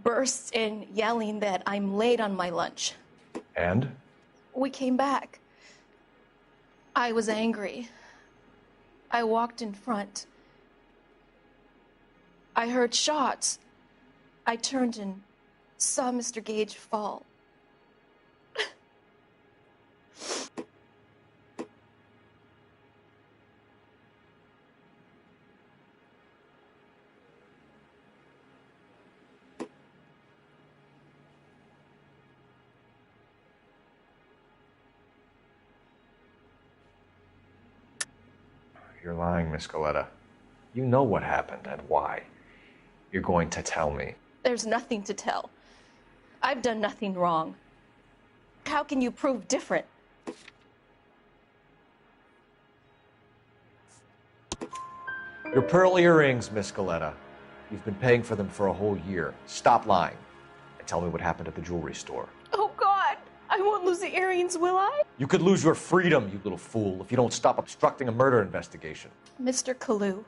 bursts in yelling that I'm late on my lunch. And? We came back. I was angry. I walked in front. I heard shots. I turned and saw Mr. Gage fall. You're lying, Miss Coletta. You know what happened and why. You're going to tell me. There's nothing to tell. I've done nothing wrong. How can you prove different? Your pearl earrings, Miss Coletta. You've been paying for them for a whole year. Stop lying and tell me what happened at the jewelry store. Oh, God! I won't lose the earrings, will I? You could lose your freedom, you little fool, if you don't stop obstructing a murder investigation. Mr. Kalu.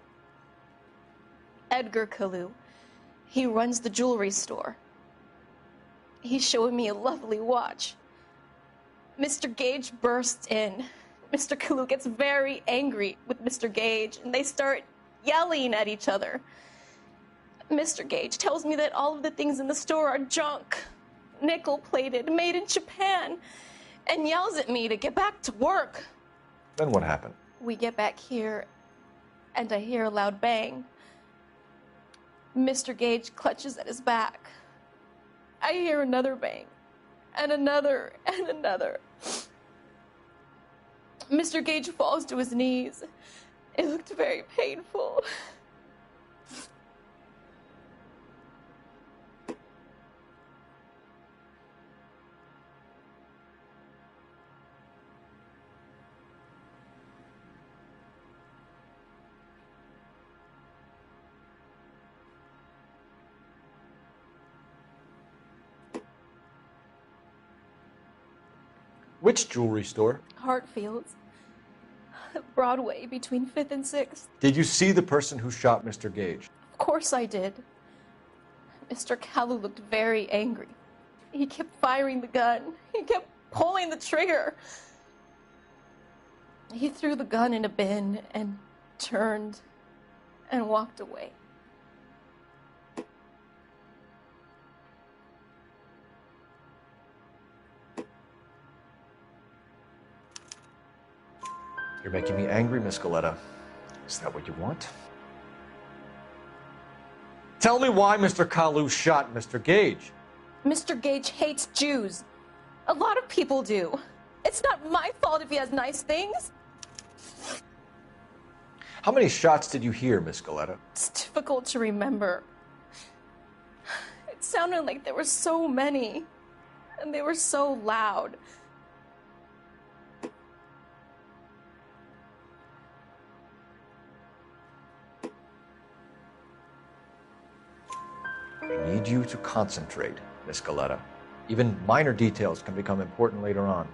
Edgar Kalu. He runs the jewelry store. He's showing me a lovely watch. Mr. Gage bursts in. Mr. Kalu gets very angry with Mr. Gage, and they start yelling at each other. Mr. Gage tells me that all of the things in the store are junk, nickel-plated, made in Japan, and yells at me to get back to work. Then what happened? We get back here, and I hear a loud bang. Mr. Gage clutches at his back. I hear another bang, and another, and another. Mr. Gage falls to his knees. It looked very painful. Which jewelry store? Hartfield's. Broadway, between 5th and 6th. Did you see the person who shot Mr. Gage? Of course I did. Mr. Kalu looked very angry. He kept firing the gun. He kept pulling the trigger. He threw the gun in a bin and turned and walked away. You're making me angry, Miss Coletta. Is that what you want? Tell me why Mr. Kalu shot Mr. Gage. Mr. Gage hates Jews. A lot of people do. It's not my fault if he has nice things. How many shots did you hear, Miss Coletta? It's difficult to remember. It sounded like there were so many, and they were so loud. I need you to concentrate, Miss Coletta. Even minor details can become important later on.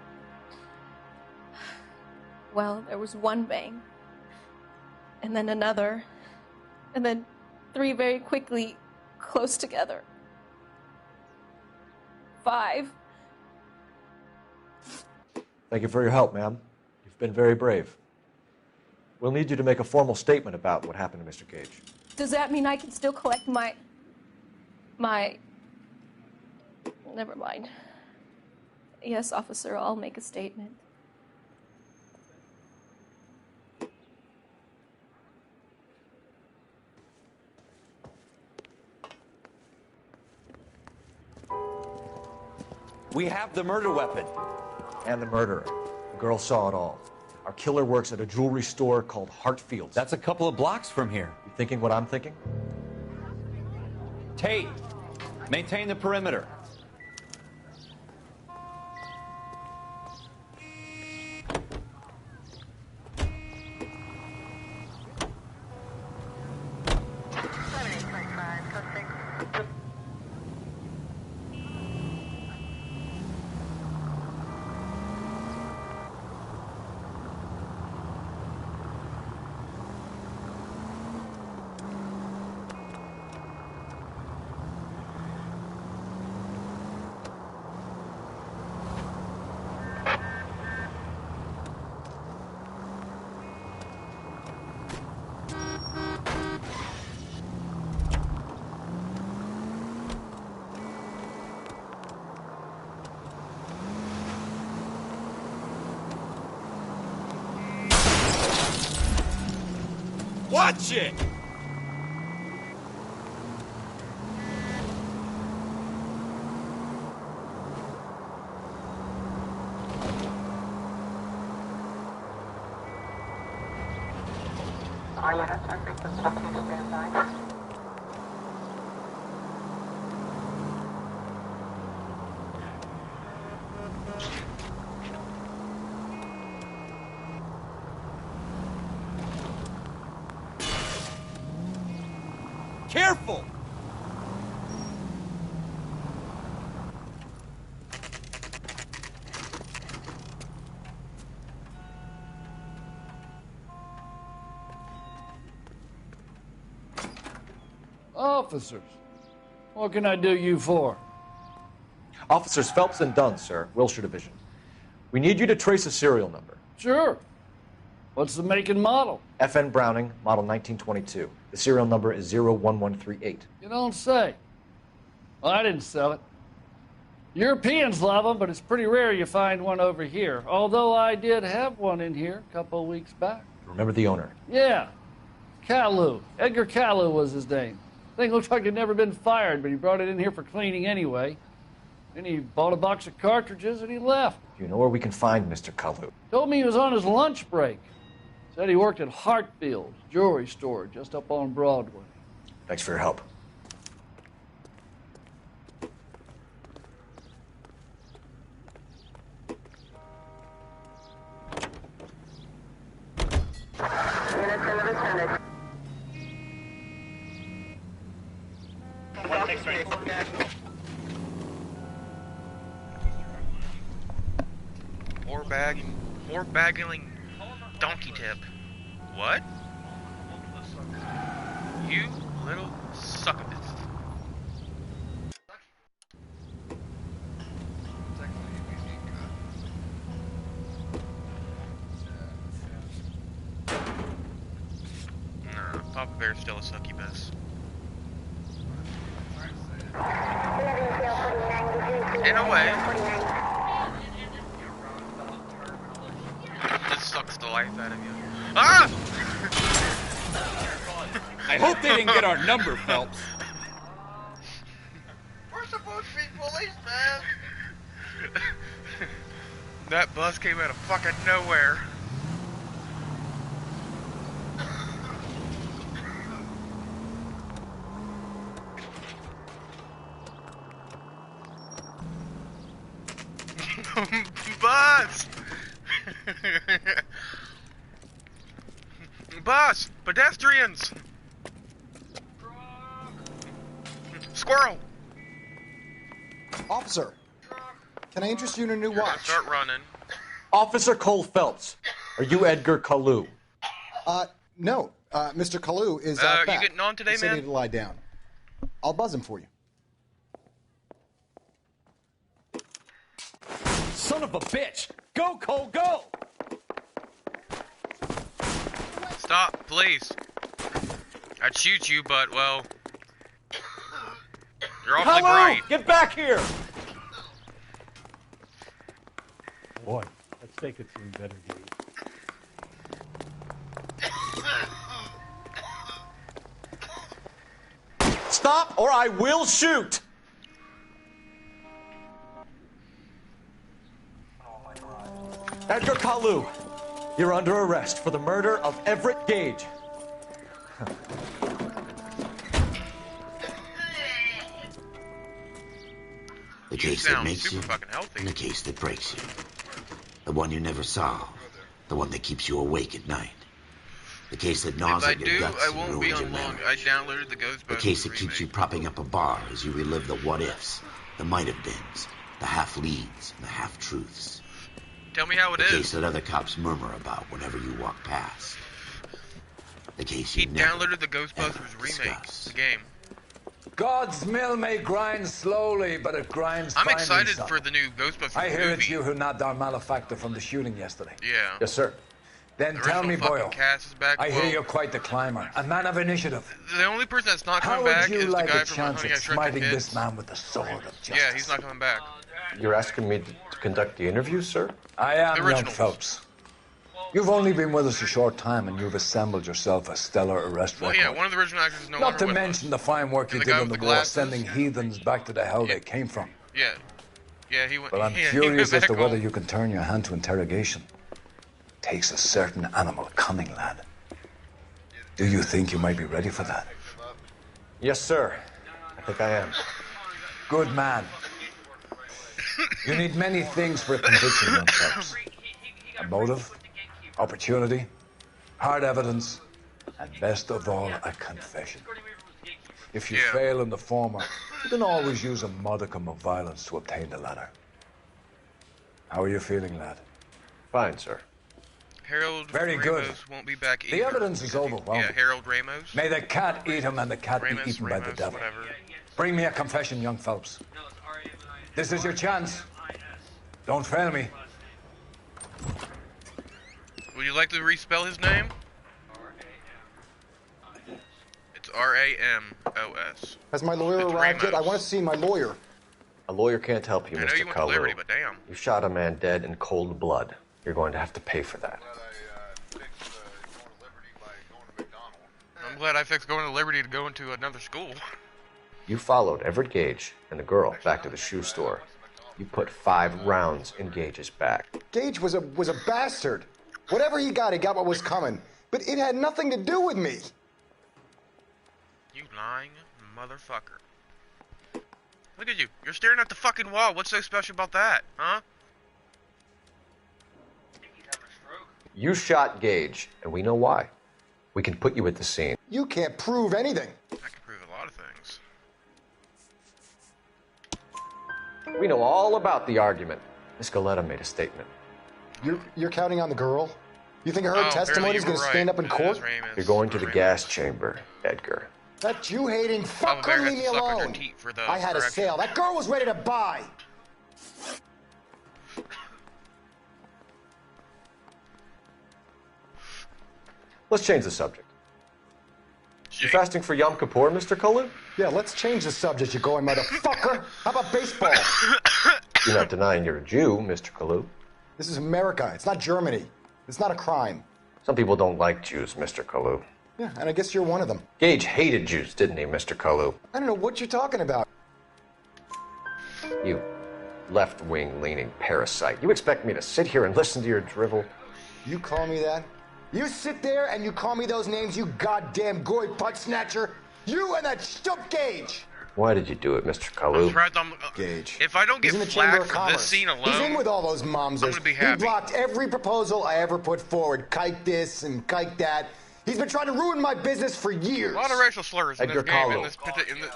Well, there was one bang, and then another, and then 3 very quickly, close together. 5. Thank you for your help, ma'am. You've been very brave. We'll need you to make a formal statement about what happened to Mr. Gage. Does that mean I can still collect my... Never mind. Yes, officer, I'll make a statement. We have the murder weapon. And the murderer. The girl saw it all. Our killer works at a jewelry store called Hartfield's. That's a couple of blocks from here. You thinking what I'm thinking? Tate, maintain the perimeter. Watch it! Careful! Officers, what can I do you for? Officers Phelps and Dunn, sir, Wilshire Division. We need you to trace a serial number. Sure. What's the make and model? FN Browning, model 1922. The serial number is 01138. You don't say. Well, I didn't sell it. Europeans love them, but it's pretty rare you find one over here. Although I did have one in here a couple of weeks back. Remember the owner? Yeah. Caillou. Edgar Caillou was his name. Thing looks like it'd never been fired, but he brought it in here for cleaning anyway. Then he bought a box of cartridges and he left. Do you know where we can find Mr. Kalu? Told me he was on his lunch break. Said he worked at Hartfield's jewelry store just up on Broadway. Thanks for your help. More bagging donkey tip. What? You little succubus. Nah, Papa Bear's still a succubus. In a way. This sucks the life out of you. Ah! I hope they didn't get our number, Phelps. We're supposed to be police, man. That bus came out of fucking nowhere. Bus! Bus! Pedestrians! Squirrel! Officer, can I interest you in a new watch? Start running. Officer Cole Phelps, are you Edgar Kalu? No. Mr. Kalu is You back. getting on today, He said man? he had to lie down. I'll buzz him for you. Son of a bitch! Go, Cole, go! Stop, please. I'd shoot you, but, well... You're awfully bright. Kalu, get back here! Boy, let's take it some better days. Stop or I will shoot! Edgar Kalu, you're under arrest for the murder of Everett Gage. The case that makes you, and the case that breaks you. The one you never solve. The one that keeps you awake at night. The case that gnaws at your guts I and won't be ruins your on long. memories. I downloaded the Ghostbusters The case that keeps remake. you propping up a bar as you relive the what-ifs, the might-have-beens, the half-leads, and the half-truths. Tell me how it The is. case that other cops murmur about whenever you walk past. The case He you never, downloaded the ever Ghostbusters remake, discuss. the game. God's mill may grind slowly, but it grinds I'm finely, excited son. for the new Ghostbusters I hear movie. it's you who nabbed our malefactor from the shooting yesterday. Yeah. Yes, sir. Then The tell me, original fucking Boyle. cast is back. I hear Well, you're quite the climber, a man of initiative. The only person that's not How coming back would you is the like guy a from chance Honey, at I Shrunk smiting the this Kids. man with the sword of justice? Yeah, he's not coming back. You're asking me to conduct the interview, sir? I am The young originals. Phelps. You've only been with us a short time, and you've assembled yourself a stellar arrest Well, record. yeah, one of the original actors is no Not longer to with mention us. the fine work you And the did guy in with the the war, glasses? sending heathens back to the hell they came from. Yeah. Yeah, he went. But I'm yeah, he curious went as to back whether home. you can turn your hand to interrogation. Takes a certain animal cunning, lad. Do you think you might be ready for that? Yes, sir. I think I am. Good man. You need many things for a conviction, young folks. A motive, opportunity, hard evidence, and best of all, a confession. If you fail in the former, you can always use a modicum of violence to obtain the latter. How are you feeling, lad? Fine, sir. Harold Very Ramos good. won't be back either. The evidence is overwhelming. Yeah, Harold Ramos. May the cat eat him and the cat be eaten by the devil. Whatever. Bring me a confession, young Phelps. This is your chance. Don't fail me. Would you like to respell his name? It's R-A-M-O-S. Has my lawyer It's arrived yet? I Ramos. want to see my lawyer. A lawyer can't help you, I know Mr. you went to Liberty, Kalu. but damn. You shot a man dead in cold blood. You're going to have to pay for that. I'm glad I fixed going to Liberty to go into another school. You followed Everett Gage and the girl back to the shoe store. You put 5 rounds in Gage's back. Gage was a bastard. Whatever he got what was coming. But it had nothing to do with me. You lying motherfucker. Look at you. You're staring at the fucking wall. What's so special about that, huh? You shot Gage, and we know why. We can put you at the scene. You can't prove anything. I can prove a lot of things. We know all about the argument. Miss Galetta made a statement. You're counting on the girl? You think her Oh, testimony is apparently you going to were stand right. up in It court? is Ramos. You're going to the Ramos. gas chamber, Edgar. That Jew-hating fuck Bear couldn't had leave to me suck on her alone. teat for the I had a correction. sale. That girl was ready to buy. Let's change the subject. You fasting for Yom Kippur, Mr. Kalu? Yeah, let's change the subject, you going motherfucker. How about baseball? You're not denying you're a Jew, Mr. Kalu. This is America. It's not Germany. It's not a crime. Some people don't like Jews, Mr. Kalu. Yeah, and I guess you're one of them. Gage hated Jews, didn't he, Mr. Kalu? I don't know what you're talking about. You left-wing leaning parasite. You expect me to sit here and listen to your drivel? You call me that? You sit there and you call me those names, you goddamn goy putt snatcher. You and that stump Gage. Why did you do it, Mr. Kalu? Gage. If I don't get He's in the Chamber flack of for Commerce. this scene alone, He's in with all those momsers. I'm gonna be He happy. blocked every proposal I ever put forward. Kike this and kike that. He's been trying to ruin my business for years. A lot of racial slurs in Edgar this game, Kalu. in this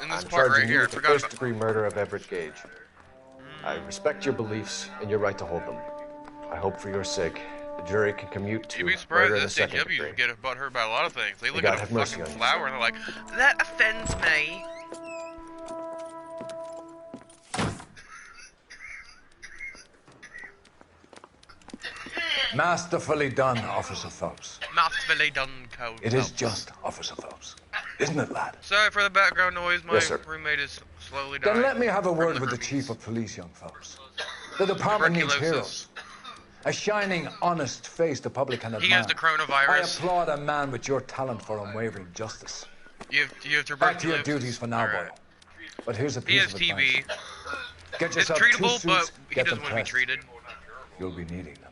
I'm part charging right you here. I with the forgot about. first-degree murder of Everett Gage. I respect your beliefs and your right to hold them. I hope for your sake the jury can commute to You'd be surprised murder in that the second SJWs degree. get butthurt by a lot of things. They look God at a have mercy fucking on you, flower and they're like, that offends me. Masterfully done, Officer Phelps. Masterfully done, Code. It is just Officer Phelps. Isn't it, lad? Sorry for the background noise. My Yes, sir. roommate is slowly dying. Then let me have a from word the with the herpes. Chief of Police, young Phelps. The department needs Tuberculosis. heroes. A shining, honest face the public can admire. He has the coronavirus. I applaud a man with your talent for unwavering justice. You have tuberculosis. Back to your duties for now, boy. But here's a He piece has of TB. advice. Get It's yourself 2 treatable, suits, but he get doesn't them want to be pressed. treated. You'll be needing them.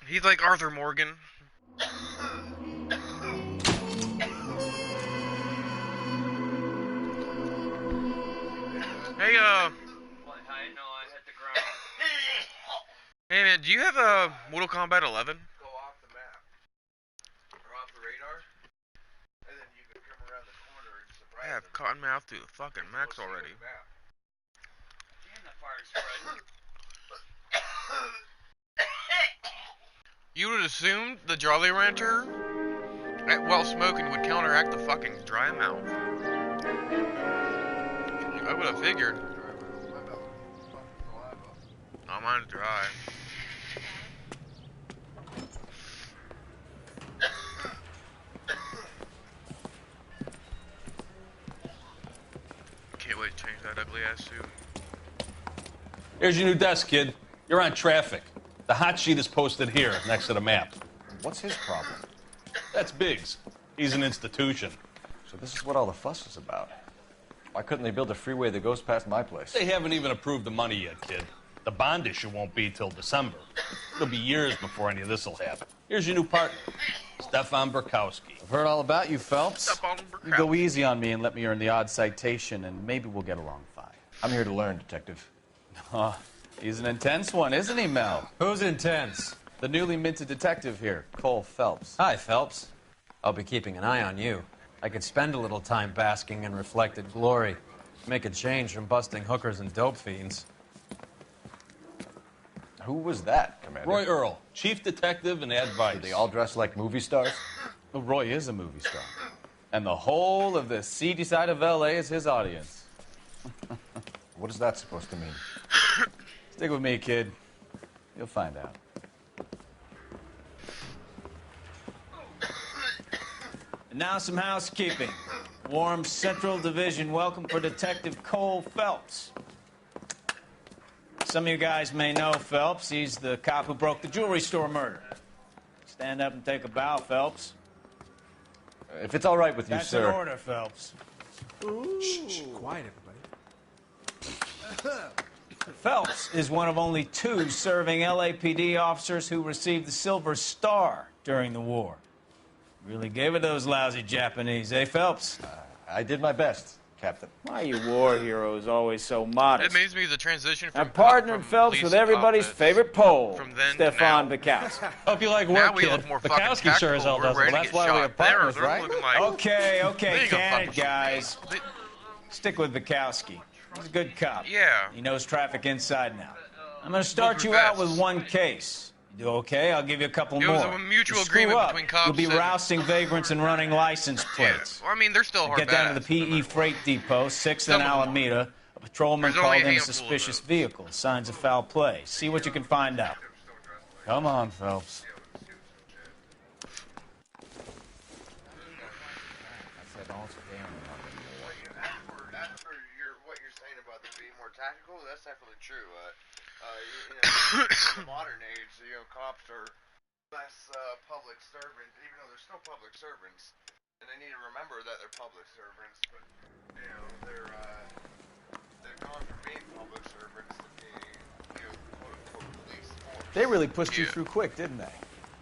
He's like Arthur Morgan. Hey, hey man, do you have a Mortal Kombat 11? I have Cottonmouth to the fucking max already. You would have assumed the Jolly Rancher, while smoking, would counteract the fucking dry mouth. I would have figured. No, mine's dry. that ugly ass suit. Here's your new desk, kid. You're on traffic. The hot sheet is posted here, next to the map. What's his problem? That's Biggs. He's an institution. So this is what all the fuss is about. Why couldn't they build a freeway that goes past my place? They haven't even approved the money yet, kid. The bond issue won't be till December. It'll be years before any of this will happen. Here's your new partner, Stefan Burkowski. I've heard all about you, Phelps. Stefan You Burkowski. go easy on me and let me earn the odd citation, and maybe we'll get along fine. I'm here to learn, Detective. He's an intense one, isn't he, Mel? Who's intense? The newly minted detective here, Cole Phelps. Hi, Phelps. I'll be keeping an eye on you. I could spend a little time basking in reflected glory. Make a change from busting hookers and dope fiends. Who was that, Commander? Roy Earl, chief detective and advice. Did they all dress like movie stars? Well, Roy is a movie star. And the whole of the seedy side of L.A. is his audience. What is that supposed to mean? Stick with me, kid. You'll find out. And now some housekeeping. Warm Central Division welcome for Detective Cole Phelps. Some of you guys may know Phelps. He's the cop who broke the jewelry store murder. Stand up and take a bow, Phelps. If it's all right with you, That's sir. an order, Phelps. Shh, quiet, everybody. Phelps is one of only 2 serving LAPD officers who received the Silver Star during the war. Really gave it those lousy Japanese, eh, Phelps? I did my best, Captain. Why are you war heroes always so modest? It amazes me the transition I from partnered from Phelps police with everybody's outfits favorite pole, from then to Stefan now. Bukowski. Hope you like Now work, we kid. look more fucking Bukowski sure as hell tactical. We're doesn't. ready to That's get why we shot. have partners, They're right? looking like, Okay, They ain't gonna can it, fucking- guys. They- Stick with Bukowski. He's a good cop. Yeah. He knows traffic inside and out. I'm going to start Those you were out vests. with one case. You do okay? I'll give you a couple It more. was a mutual You screw agreement up, between cops you'll be and- rousting vagrants and running license plates. Well, I mean, they're still hard Get down to the badass. PE freight depot, 6th and Some of them are. Alameda. A patrolman There's only called a in a handful of suspicious those. vehicle. Signs of foul play. See what you can find out. Come on, Phelps. As for what you're saying about them being more tactical, that's definitely true. In the modern age, cops are less public servants, even though they're still public servants, and they need to remember that they're public servants. But they've gone from being public servants to being, quote unquote, police force. They really pushed you through quick, didn't they?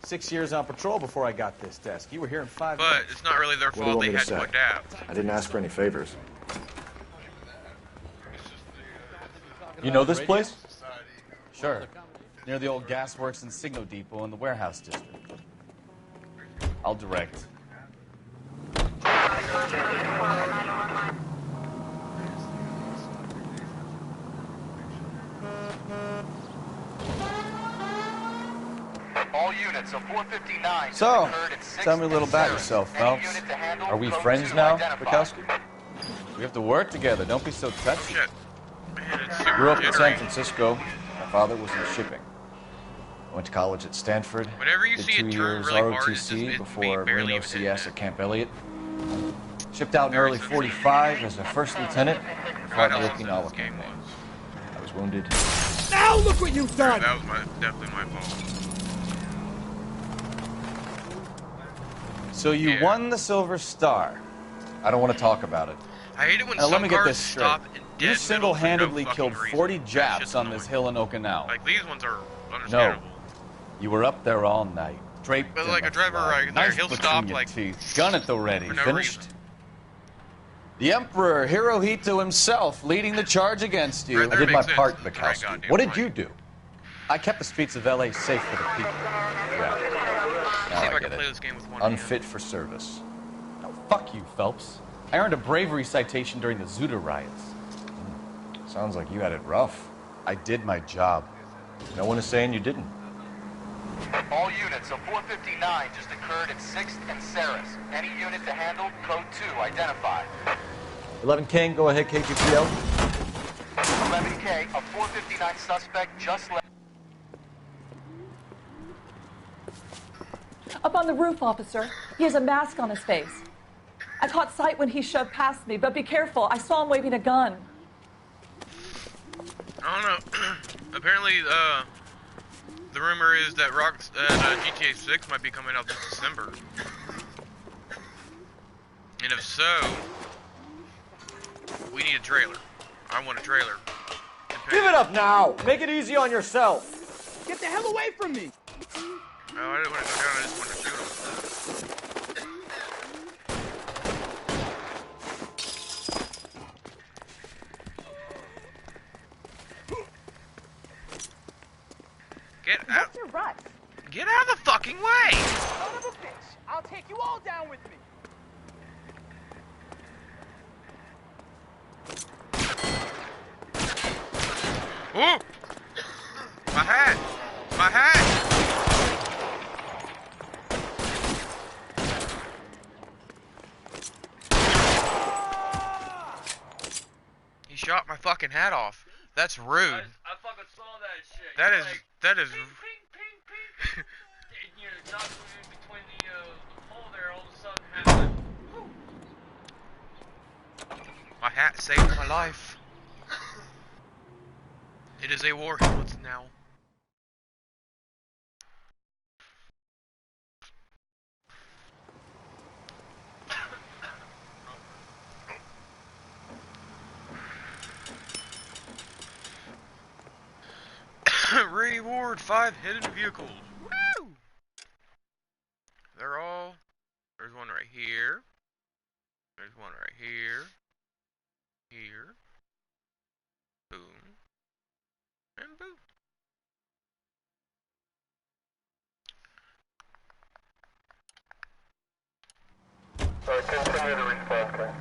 6 years on patrol before I got this desk. You were here in 5 But minutes. it's not really their What do you fault. want They me to had to say? adapt. I didn't ask for any favors. You know this place? Sure. Near the old gasworks and Signo Depot in the warehouse district. I'll direct. All units of 459 So, occurred at 6th tell me a little and about Sarah. yourself, Any Phelps. unit to handle Are we code friends 2 now, identified. Bukowski? We have to work together. Don't be so touchy. Shit. Man, it's super Grew up in San jittery. Francisco. My father was in shipping. Went to college at Stanford. Whenever you did see it 2 turn years really hard, it's ROTC just- before barely Marine even hitting OCS it. at Camp Elliott. Shipped out in early 45 as a first lieutenant and fought in the Okinawa campaign. I was wounded. Now look what you've done! That was definitely my fault. So you won the Silver Star. I don't want to talk about it. I hate it when Now some let me get cars this straight. stop in dead You single-handedly middle for no killed fucking 40 reason. That Japs shit's on this hill in Okinawa. Like, these ones are No. understandable. You were up there all night, draped But in like the a driver flag, right there, knife he'll between stop, your like, teeth, gun at the ready. for no Finished? reason. The Emperor Hirohito himself leading the charge against you. Right there I did my makes sense. part, That's right, Bukowski. goddamn What did right. you do? I kept the streets of LA safe for the people. Yeah. See Now if I I can get play it. this game with one hand. Unfit for service. No, fuck you, Phelps. I earned a bravery citation during the Zuda riots. Sounds like you had it rough. I did my job. No one is saying you didn't. All units of 459 just occurred at 6th and Saris. Any unit to handle code 2 identified. 11 King, go ahead, KGPL. 11K, a 459 suspect just left. Up on the roof, officer. He has a mask on his face. I caught sight when he shoved past me, but be careful. I saw him waving a gun. I don't know. Apparently, the rumor is that GTA 6 might be coming out this December. And if so, we need a trailer. I want a trailer. Give it up now! Make it easy on yourself! Get the hell away from me! Oh, I didn't want to go down, I just wanted to shoot him. Get out. What's your rush? Get out of the fucking way! Son of a bitch! I'll take you all down with me! Ooh! My hat! My hat! He shot my fucking hat off. That's rude. I fucking saw that shit. That is, Like, that is. ping, ping, ping, ping. And you're not in between the pole there, all of a sudden happened. My hat saved my life. It is a war helmet now. Reward 5 hidden vehicles. Woo! They're all. There's one right here. There's one right here. Here. Boom. And boom. Continue the response time.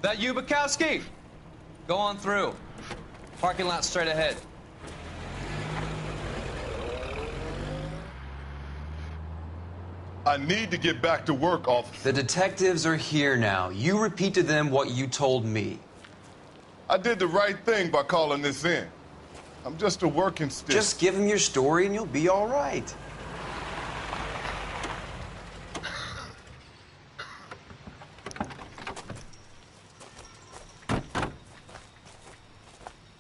That you, Bukowski? Go on through. Parking lot straight ahead. I need to get back to work, officer. The detectives are here now. You repeat to them what you told me. I did the right thing by calling this in. I'm just a working stick. Just give them your story and you'll be all right.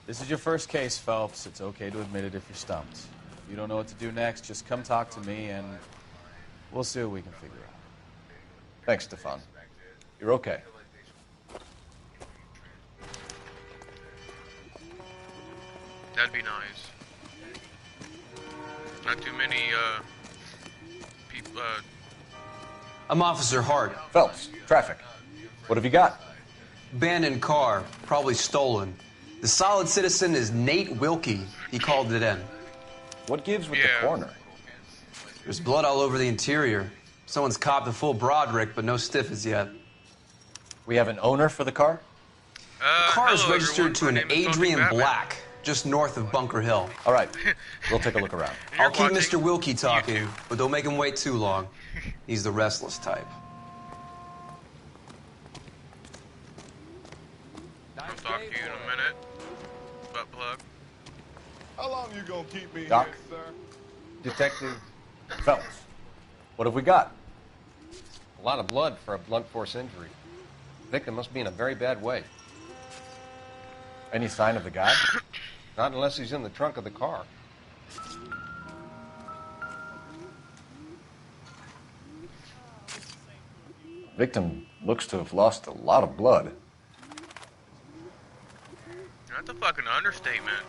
This is your first case, Phelps. It's okay to admit it if you're stumped. If you don't know what to do next, just come talk to me and we'll see what we can figure out. Thanks, Stefan. You're okay. That'd be nice. Not too many, people, I'm Officer Hart. Phelps, traffic. What have you got? Abandoned car, probably stolen. The solid citizen is Nate Wilkie. He called it in. What gives with the corner? There's blood all over the interior. Someone's copped a full Broderick, but no stiff as yet. We have an owner for the car? The car is hello, registered to an everyone. My name is Adrian Batman. Black, just north of Bunker Hill. All right, we'll take a look around. I'll keep Mr. Wilkie talking, but don't make him wait too long. He's the restless type. I'll talk to you in a minute. Butt plug. How long you gonna keep me Doc? here, sir? Detective Phelps. What have we got? A lot of blood for a blunt force injury. Victim must be in a very bad way. Any sign of the guy? Not unless he's in the trunk of the car. Victim looks to have lost a lot of blood. That's a fucking understatement.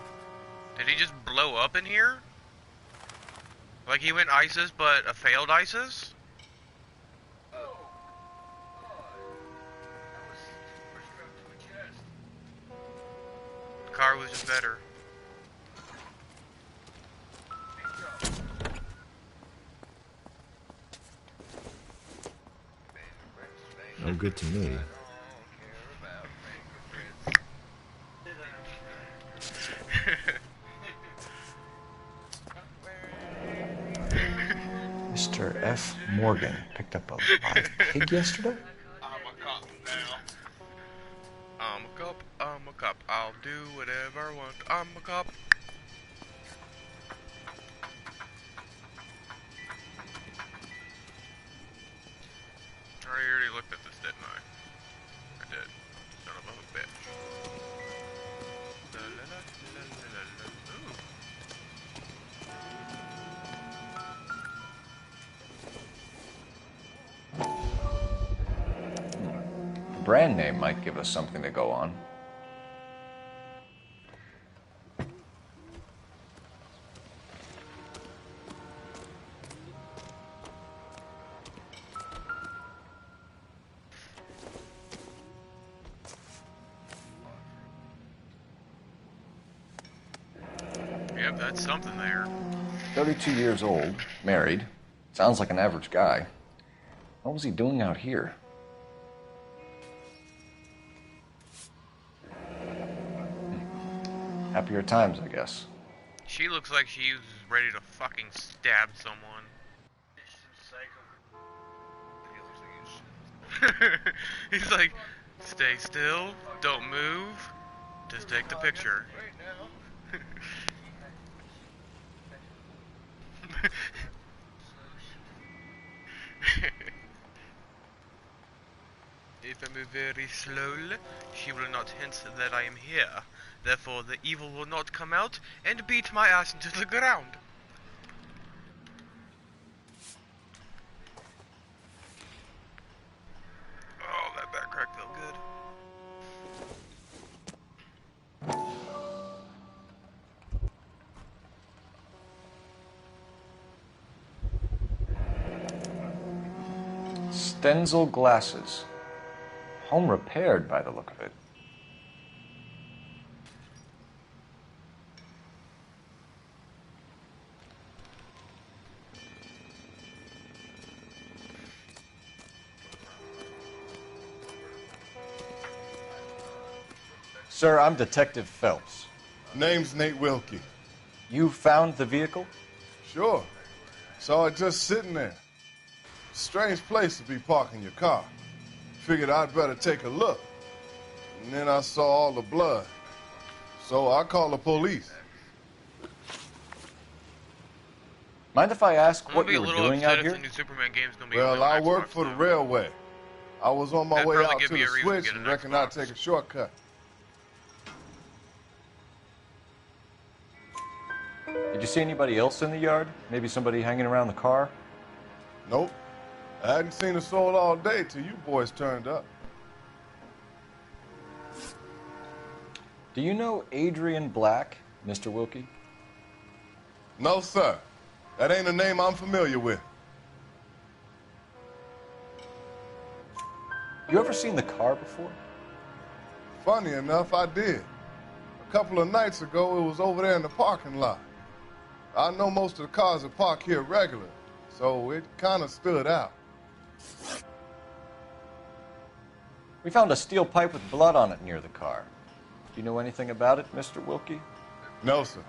Did he just blow up in here? Like he went ISIS, but a failed ISIS? The car was just better. good to me. Mr. F. Morgan picked up a live pig yesterday? I'm a cop now. I'm a cop, I'm a cop. I'll do whatever I want. I'm a cop. I already looked at this, didn't I? I did. Son of a bitch. La, la, la, la, la, la. The brand name might give us something to go on. Yep, that's something there. 32 years old, married. Sounds like an average guy. What was he doing out here? Happier times, I guess. She looks like she's ready to fucking stab someone. He's like, stay still, don't move, just take the picture. If I move very slowly, she will not hint that I am here. Therefore, the evil will not come out and beat my ass into the ground. Oh, that back crack felt good. Stenzel glasses. Home repaired by the look of it. Sir, I'm Detective Phelps. Name's Nate Wilkie. You found the vehicle? Sure. Saw it just sitting there. Strange place to be parking your car. Figured I'd better take a look. And then I saw all the blood. So I called the police. Mind if I ask what you were doing out here? Well, I work for the railway. I was on my way out to the switch and reckoned I'd take a shortcut. Did you see anybody else in the yard? Maybe somebody hanging around the car? Nope. I hadn't seen a soul all day till you boys turned up. Do you know Adrian Black, Mr. Wilkie? No, sir. That ain't a name I'm familiar with. You ever seen the car before? Funny enough, I did. A couple of nights ago, it was over there in the parking lot. I know most of the cars are parked here regular, so it kind of stood out. We found a steel pipe with blood on it near the car. Do you know anything about it, Mr. Wilkie? No, sir.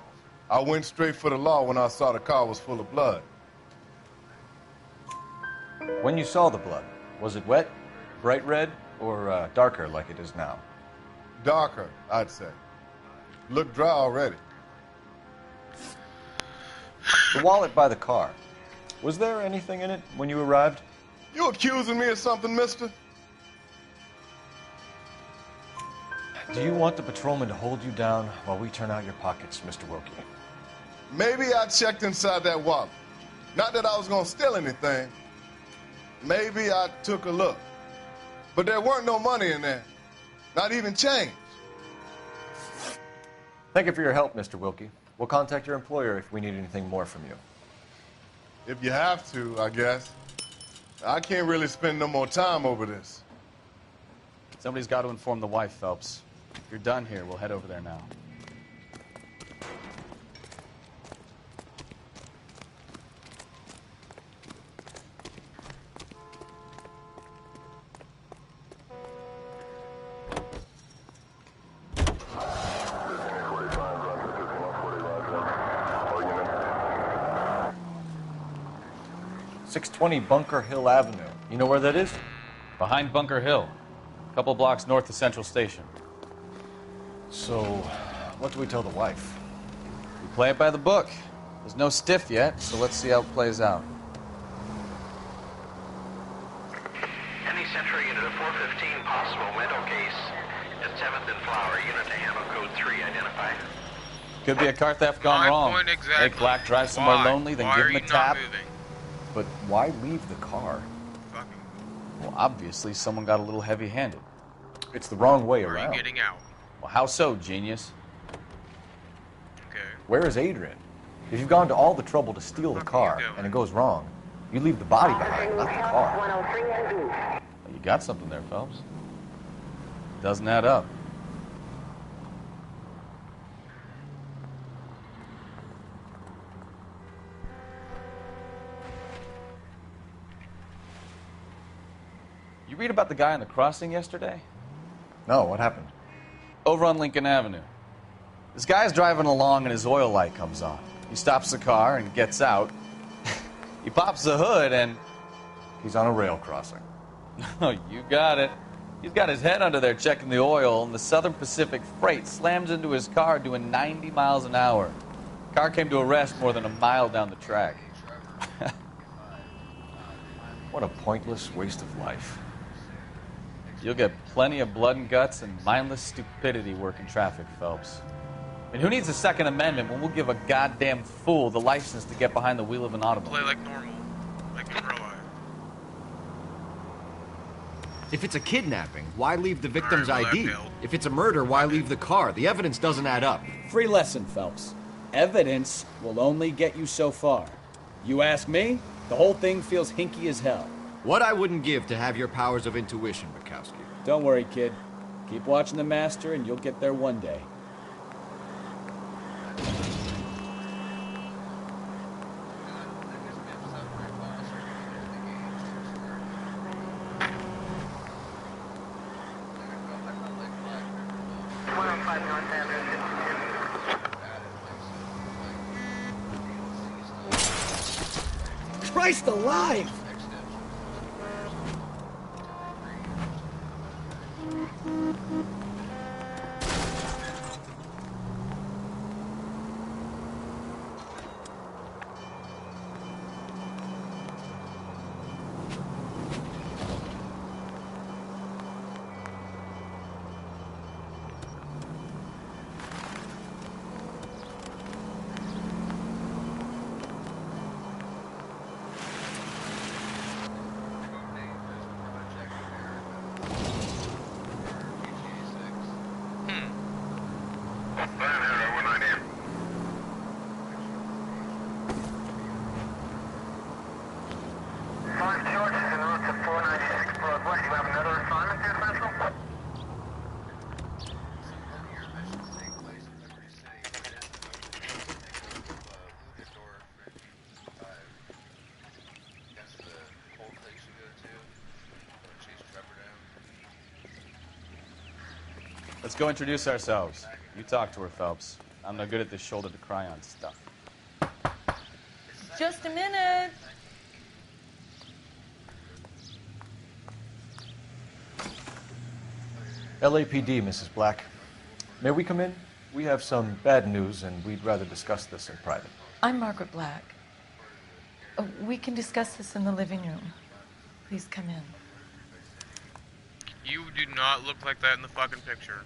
I went straight for the law when I saw the car was full of blood. When you saw the blood, was it wet, bright red, or darker like it is now? Darker, I'd say. Looked dry already. The wallet by the car. Was there anything in it when you arrived? You accusing me of something, mister? Do you want the patrolman to hold you down while we turn out your pockets, Mr. Wilkie? Maybe I checked inside that wallet. Not that I was gonna steal anything. Maybe I took a look. But there weren't no money in there. Not even change. Thank you for your help, Mr. Wilkie. We'll contact your employer if we need anything more from you. If you have to, I guess. I can't really spend no more time over this. Somebody's got to inform the wife, Phelps. If you're done here, we'll head over there now. 620 Bunker Hill Avenue. You know where that is? Behind Bunker Hill. A couple blocks north of Central Station. So, what do we tell the wife? We play it by the book. There's no stiff yet, so let's see how it plays out. Any Central unit of 415 possible mental case at 7th and Flower, unit to handle code 3, identify. Could be a car theft gone wrong. Exactly. Make Black drive somewhere lonely, then give him a tap. But why leave the car? Well, obviously, someone got a little heavy-handed. It's the wrong way around. Getting out. Well, how so, genius? Okay. Where is Adrian? If you've gone to all the trouble to steal the car and it goes wrong, you leave the body behind, not the car. Well, you got something there, Phelps. Doesn't add up. You read about the guy on the crossing yesterday? No, what happened? Over on Lincoln Avenue. This guy's driving along and his oil light comes on. He stops the car and gets out. He pops the hood and... He's on a rail crossing. Oh, you got it. He's got his head under there checking the oil, and the Southern Pacific Freight slams into his car doing 90 miles an hour. Car came to a rest more than a mile down the track. What a pointless waste of life. You'll get plenty of blood and guts and mindless stupidity working traffic, Phelps. I mean, who needs a Second Amendment when we'll give a goddamn fool the license to get behind the wheel of an automobile? Play like normal. Like in real life. If it's a kidnapping, why leave the victim's ID? If it's a murder, why leave the car? The evidence doesn't add up. Free lesson, Phelps. Evidence will only get you so far. You ask me, the whole thing feels hinky as hell. What I wouldn't give to have your powers of intuition, Bukowski. Don't worry, kid. Keep watching the master and you'll get there one day. Christ alive! Let's go introduce ourselves. You talk to her, Phelps. I'm no good at this shoulder to cry on stuff. Just a minute. LAPD, Mrs. Black. May we come in? We have some bad news, and we'd rather discuss this in private. I'm Margaret Black. We can discuss this in the living room. Please come in. You do not look like that in the fucking picture.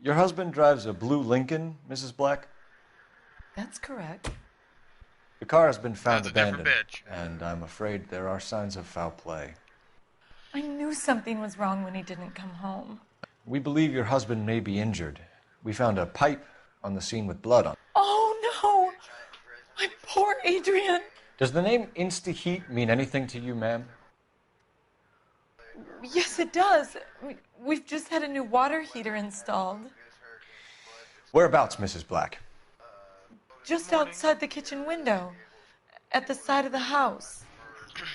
Your husband drives a blue Lincoln, Mrs. Black? That's correct. The car has been found That's a different abandoned, bitch. and I'm afraid there are signs of foul play. I knew something was wrong when he didn't come home. We believe your husband may be injured. We found a pipe on the scene with blood on it. Oh, no! My poor Adrian! Does the name Insta-Heat mean anything to you, ma'am? Yes, it does. We've just had a new water heater installed. Whereabouts, Mrs. Black? Just outside the kitchen window, at the side of the house.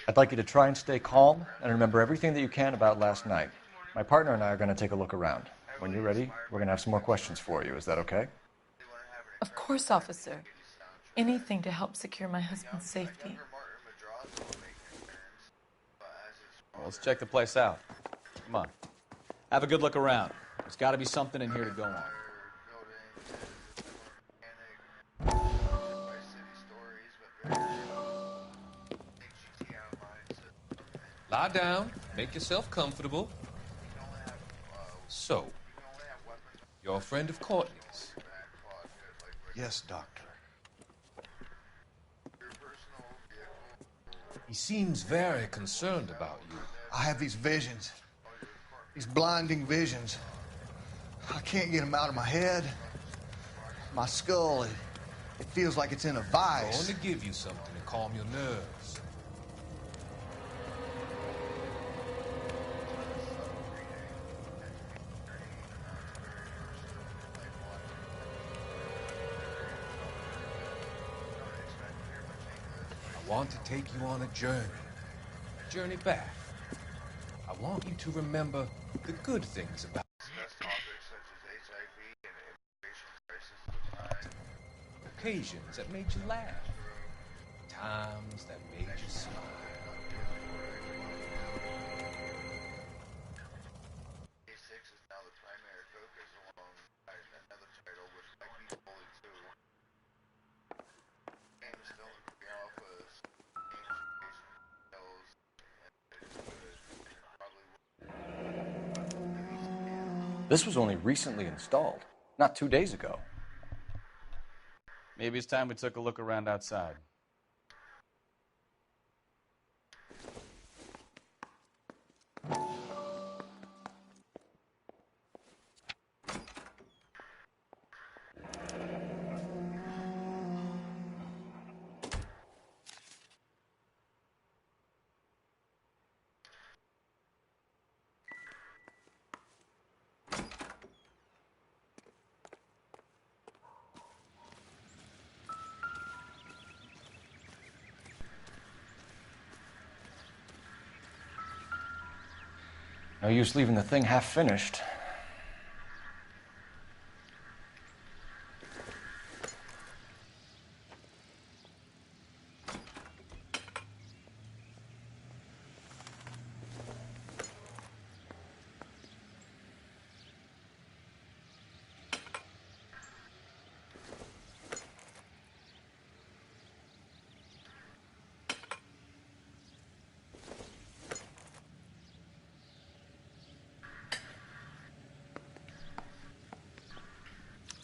I'd like you to try and stay calm and remember everything that you can about last night. My partner and I are going to take a look around. When you're ready, we're going to have some more questions for you. Is that okay? Of course, officer. anything to help secure my husband's safety. Well, let's check the place out. Come on. Have a good look around. There's got to be something in here to go on. Lie down. Make yourself comfortable. So, you're a friend of Courtney's? Yes, Doctor. He seems very concerned about you. I have these visions. These blinding visions. I can't get them out of my head. My skull, it feels like it's in a I'm vice. going to give you something to calm your nerves. I want to take you on a journey back. I want you to remember the good things about occasions that made you laugh, times that made you smile. This was only recently installed, not 2 days ago. Maybe it's time we took a look around outside. No use leaving the thing half finished.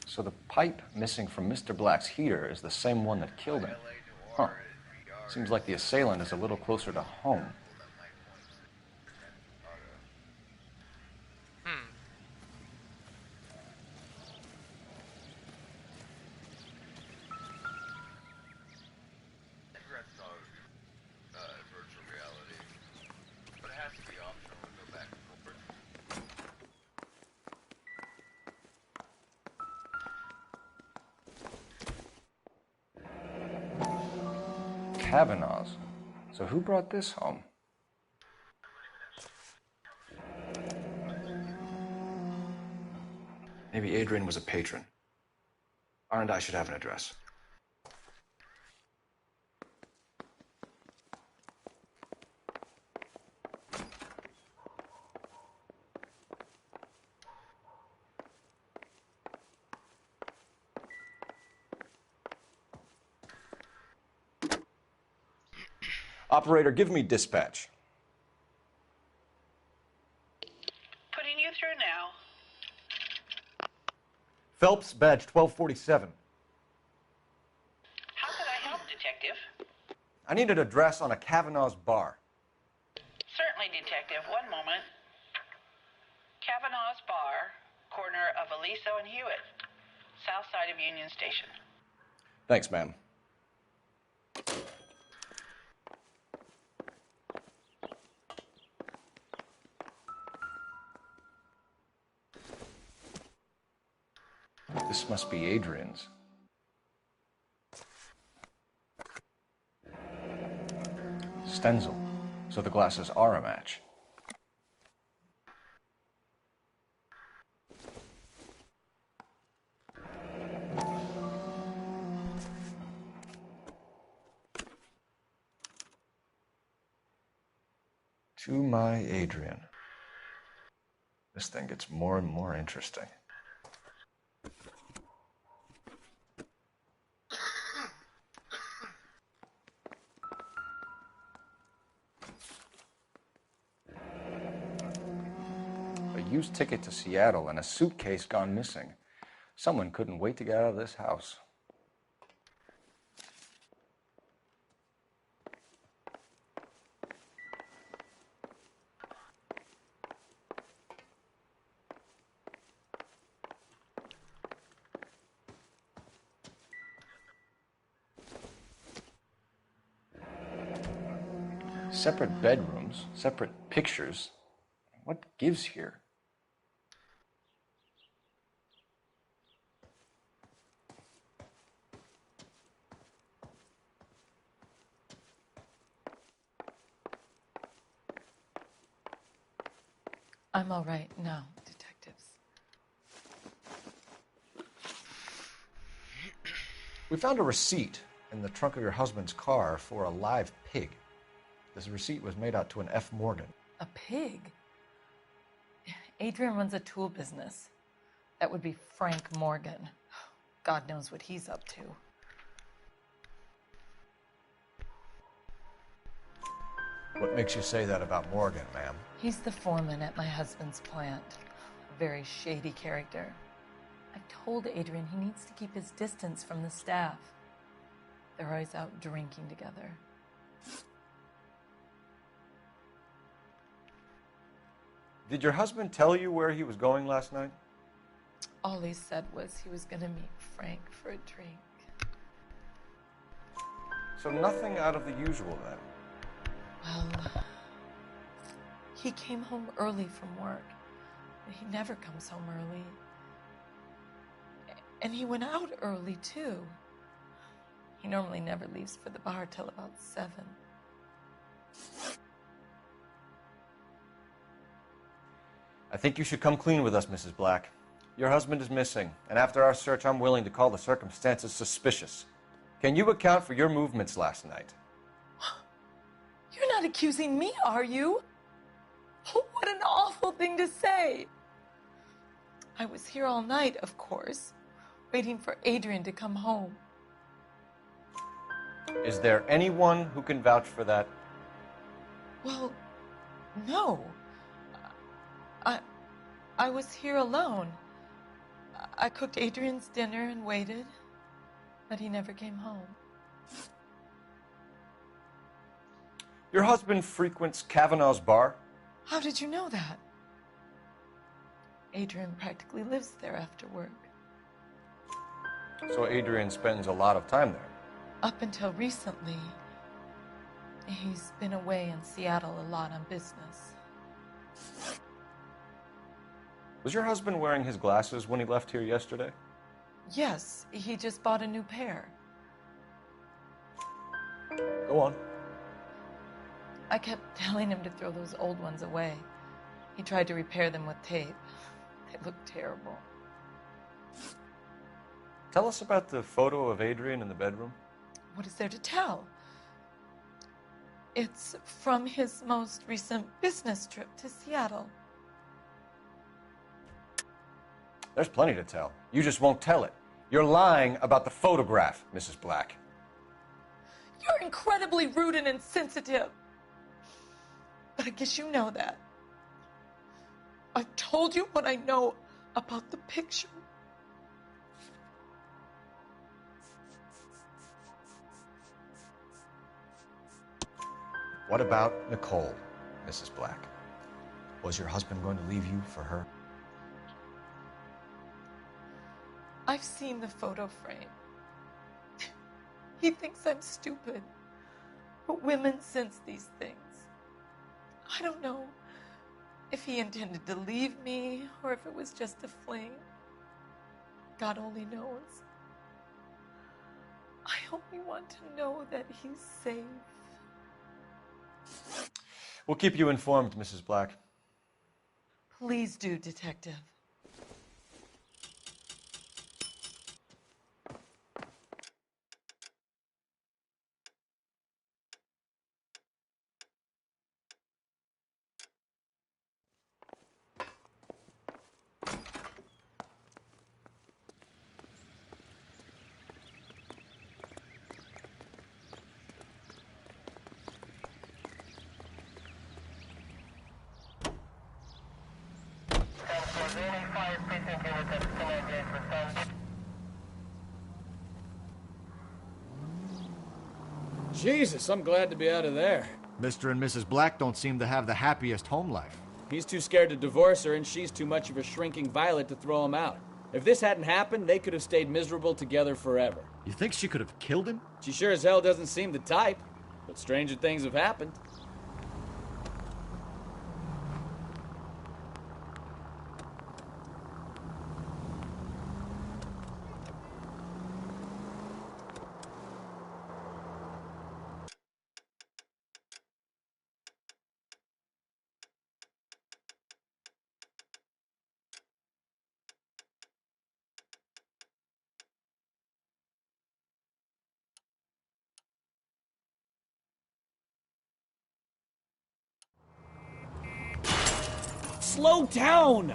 So the pipe missing from Mr. Black's heater is the same one that killed him. Huh. Seems like the assailant is a little closer to home. Kavanaugh's. So who brought this home? Maybe Adrian was a patron. R&I should have an address. Operator, give me dispatch. Putting you through now. Phelps, badge 1247. How can I help, Detective? I need an address on a Kavanaugh's bar. Certainly, Detective. One moment. Kavanaugh's Bar, corner of Aliso and Hewitt, south side of Union Station. Thanks, ma'am. This must be Adrian's. Stenzel. So the glasses are a match. To my Adrian. This thing gets more and more interesting. A used ticket to Seattle and a suitcase gone missing. Someone couldn't wait to get out of this house. Separate bedrooms, separate pictures. What gives here? I'm all right now, detectives. We found a receipt in the trunk of your husband's car for a live pig. This receipt was made out to an F. Morgan. A pig? Adrian runs a tool business. That would be Frank Morgan. God knows what he's up to. What makes you say that about Morgan, ma'am? He's the foreman at my husband's plant. A very shady character. I've told Adrian he needs to keep his distance from the staff. They're always out drinking together. Did your husband tell you where he was going last night? All he said was he was going to meet Frank for a drink. So nothing out of the usual then? Well, he came home early from work. He never comes home early. And he went out early, too. He normally never leaves for the bar till about 7. I think you should come clean with us, Mrs. Black. Your husband is missing, and after our search, I'm willing to call the circumstances suspicious. Can you account for your movements last night? You're not accusing me, are you? What an awful thing to say. I was here all night, of course, waiting for Adrian to come home. Is there anyone who can vouch for that? Well, no. I was here alone. I cooked Adrian's dinner and waited, but he never came home. Your husband frequents Kavanaugh's bar? How did you know that? Adrian practically lives there after work. So Adrian spends a lot of time there? Up until recently, he's been away in Seattle a lot on business. Was your husband wearing his glasses when he left here yesterday? Yes, he just bought a new pair. Go on. I kept telling him to throw those old ones away. He tried to repair them with tape. They looked terrible. Tell us about the photo of Adrian in the bedroom. What is there to tell? It's from his most recent business trip to Seattle. There's plenty to tell. You just won't tell it. You're lying about the photograph, Mrs. Black. You're incredibly rude and insensitive. But I guess you know that. I've told you what I know about the picture. What about Nicole, Mrs. Black? Was your husband going to leave you for her? I've seen the photo frame. He thinks I'm stupid. But women sense these things. I don't know if he intended to leave me or if it was just a fling. God only knows. I only want to know that he's safe. We'll keep you informed, Mrs. Black. Please do, Detective. Jesus, I'm glad to be out of there. Mr. and Mrs. Black don't seem to have the happiest home life. He's too scared to divorce her, and she's too much of a shrinking violet to throw him out. If this hadn't happened, they could have stayed miserable together forever. You think she could have killed him? She sure as hell doesn't seem the type, but stranger things have happened. Slow down!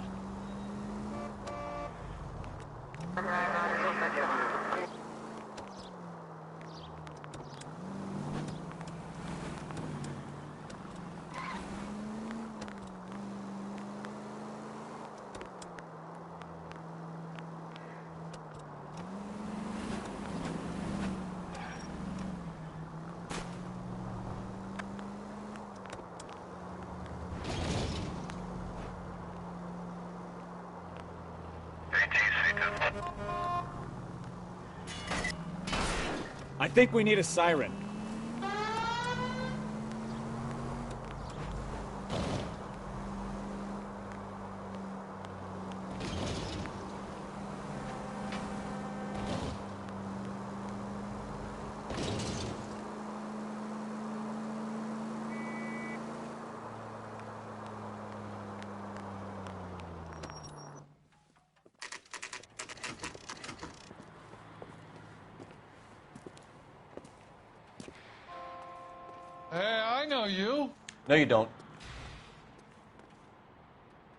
I think we need a siren. Hey, I know you. No, you don't.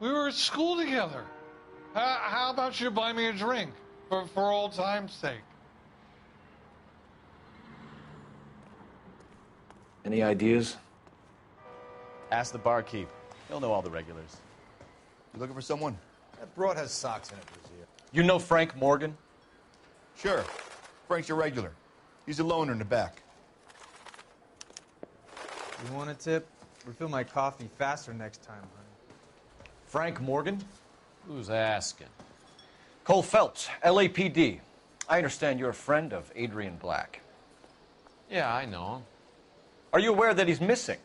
We were at school together. How about you buy me a drink for old time's sake? Any ideas? Ask the barkeep. He'll know all the regulars. You looking for someone? That broad has socks in it, Brazil. You know Frank Morgan? Sure. Frank's a regular. He's a loner in the back. You want a tip? Refill my coffee faster next time, honey. Frank Morgan? Who's asking? Cole Phelps, LAPD. I understand you're a friend of Adrian Black. Yeah, I know him. Are you aware that he's missing?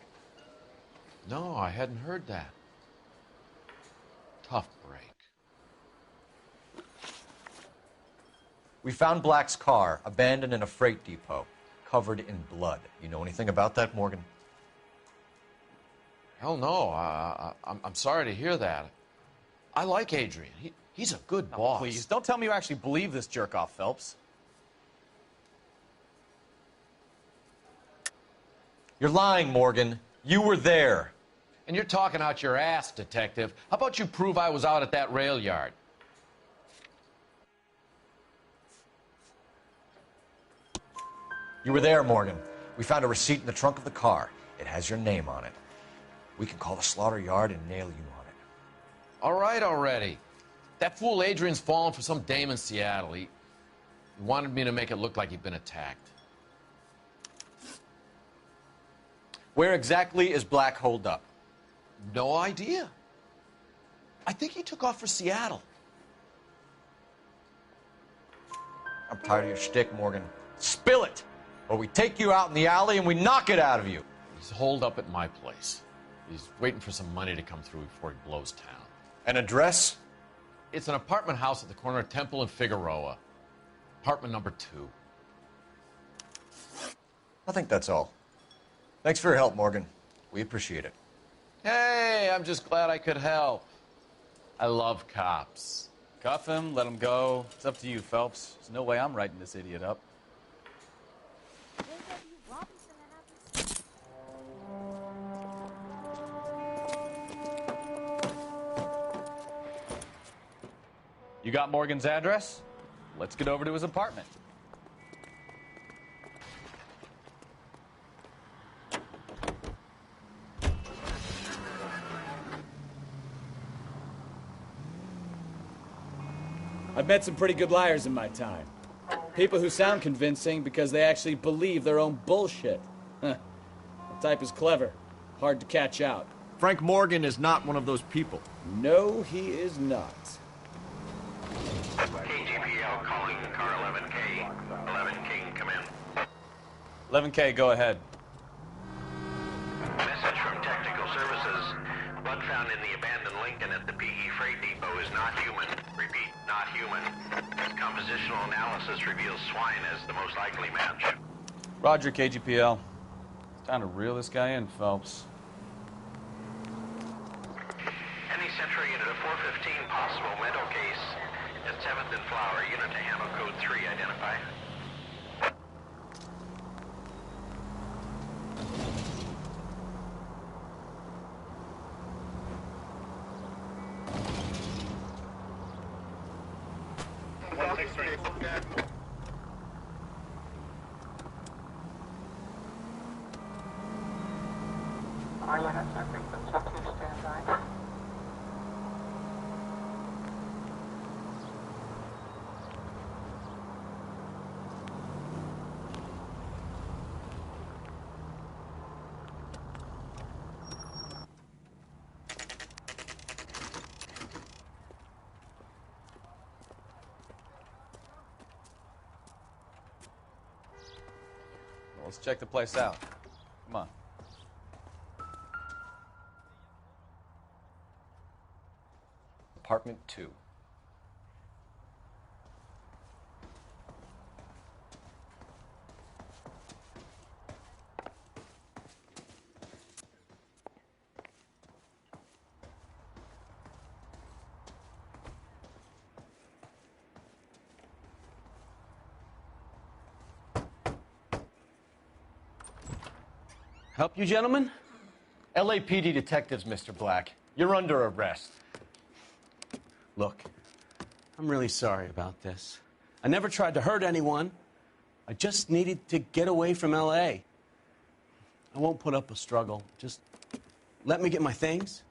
No, I hadn't heard that. Tough break. We found Black's car abandoned in a freight depot, covered in blood. You know anything about that, Morgan? Hell no. I'm sorry to hear that. I like Adrian. He's a good boss. Please, don't tell me you actually believe this jerk-off, Phelps. You're lying, Morgan. You were there. And you're talking out your ass, detective. How about you prove I was out at that rail yard? You were there, Morgan. We found a receipt in the trunk of the car. It has your name on it. We can call the slaughter yard and nail you on it. All right already. That fool Adrian's fallen for some dame in Seattle. He wanted me to make it look like he'd been attacked. Where exactly is Black holed up? No idea. I think he took off for Seattle. I'm tired of your shtick, Morgan. Spill it! Or we take you out in the alley and we knock it out of you. He's holed up at my place. He's waiting for some money to come through before he blows town. An address? It's an apartment house at the corner of Temple and Figueroa. Apartment number 2. I think that's all. Thanks for your help, Morgan. We appreciate it. Hey, I'm just glad I could help. I love cops. Cuff him, let him go. It's up to you, Phelps. There's no way I'm writing this idiot up. You got Morgan's address? Let's get over to his apartment. I've met some pretty good liars in my time. People who sound convincing because they actually believe their own bullshit. The type is clever, hard to catch out. Frank Morgan is not one of those people. No, he is not. KGPL calling car 11K. 11K, come in. 11K, go ahead. Message from Technical Services. Blood found in the abandoned Lincoln at the PE Freight Depot is not human. Repeat, not human. Compositional analysis reveals swine as the most likely match. Roger, KGPL. It's time to reel this guy in, Phelps. Any Century unit of 415 possible mental case at 7th and Flower. Unit to handle code 3 identify. Our units are frequent. Check 2 standby. Let's check the place out. Come on. Apartment 2. Help you, gentlemen? LAPD detectives, Mr. Black. You're under arrest. Look, I'm really sorry about this. I never tried to hurt anyone. I just needed to get away from L.A. I won't put up a struggle. Just let me get my things.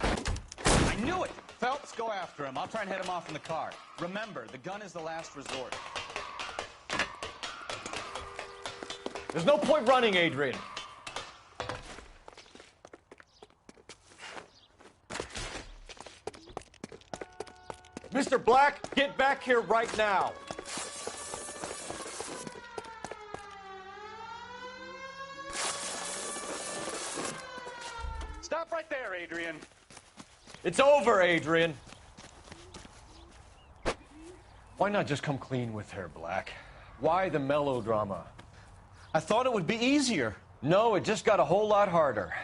I knew it! Phelps, go after him. I'll try and head him off in the car. Remember, the gun is the last resort. There's no point running, Adrian. Mr. Black, get back here right now. Stop right there, Adrian. It's over, Adrian. Why not just come clean with her, Black? Why the melodrama? I thought it would be easier. No, it just got a whole lot harder.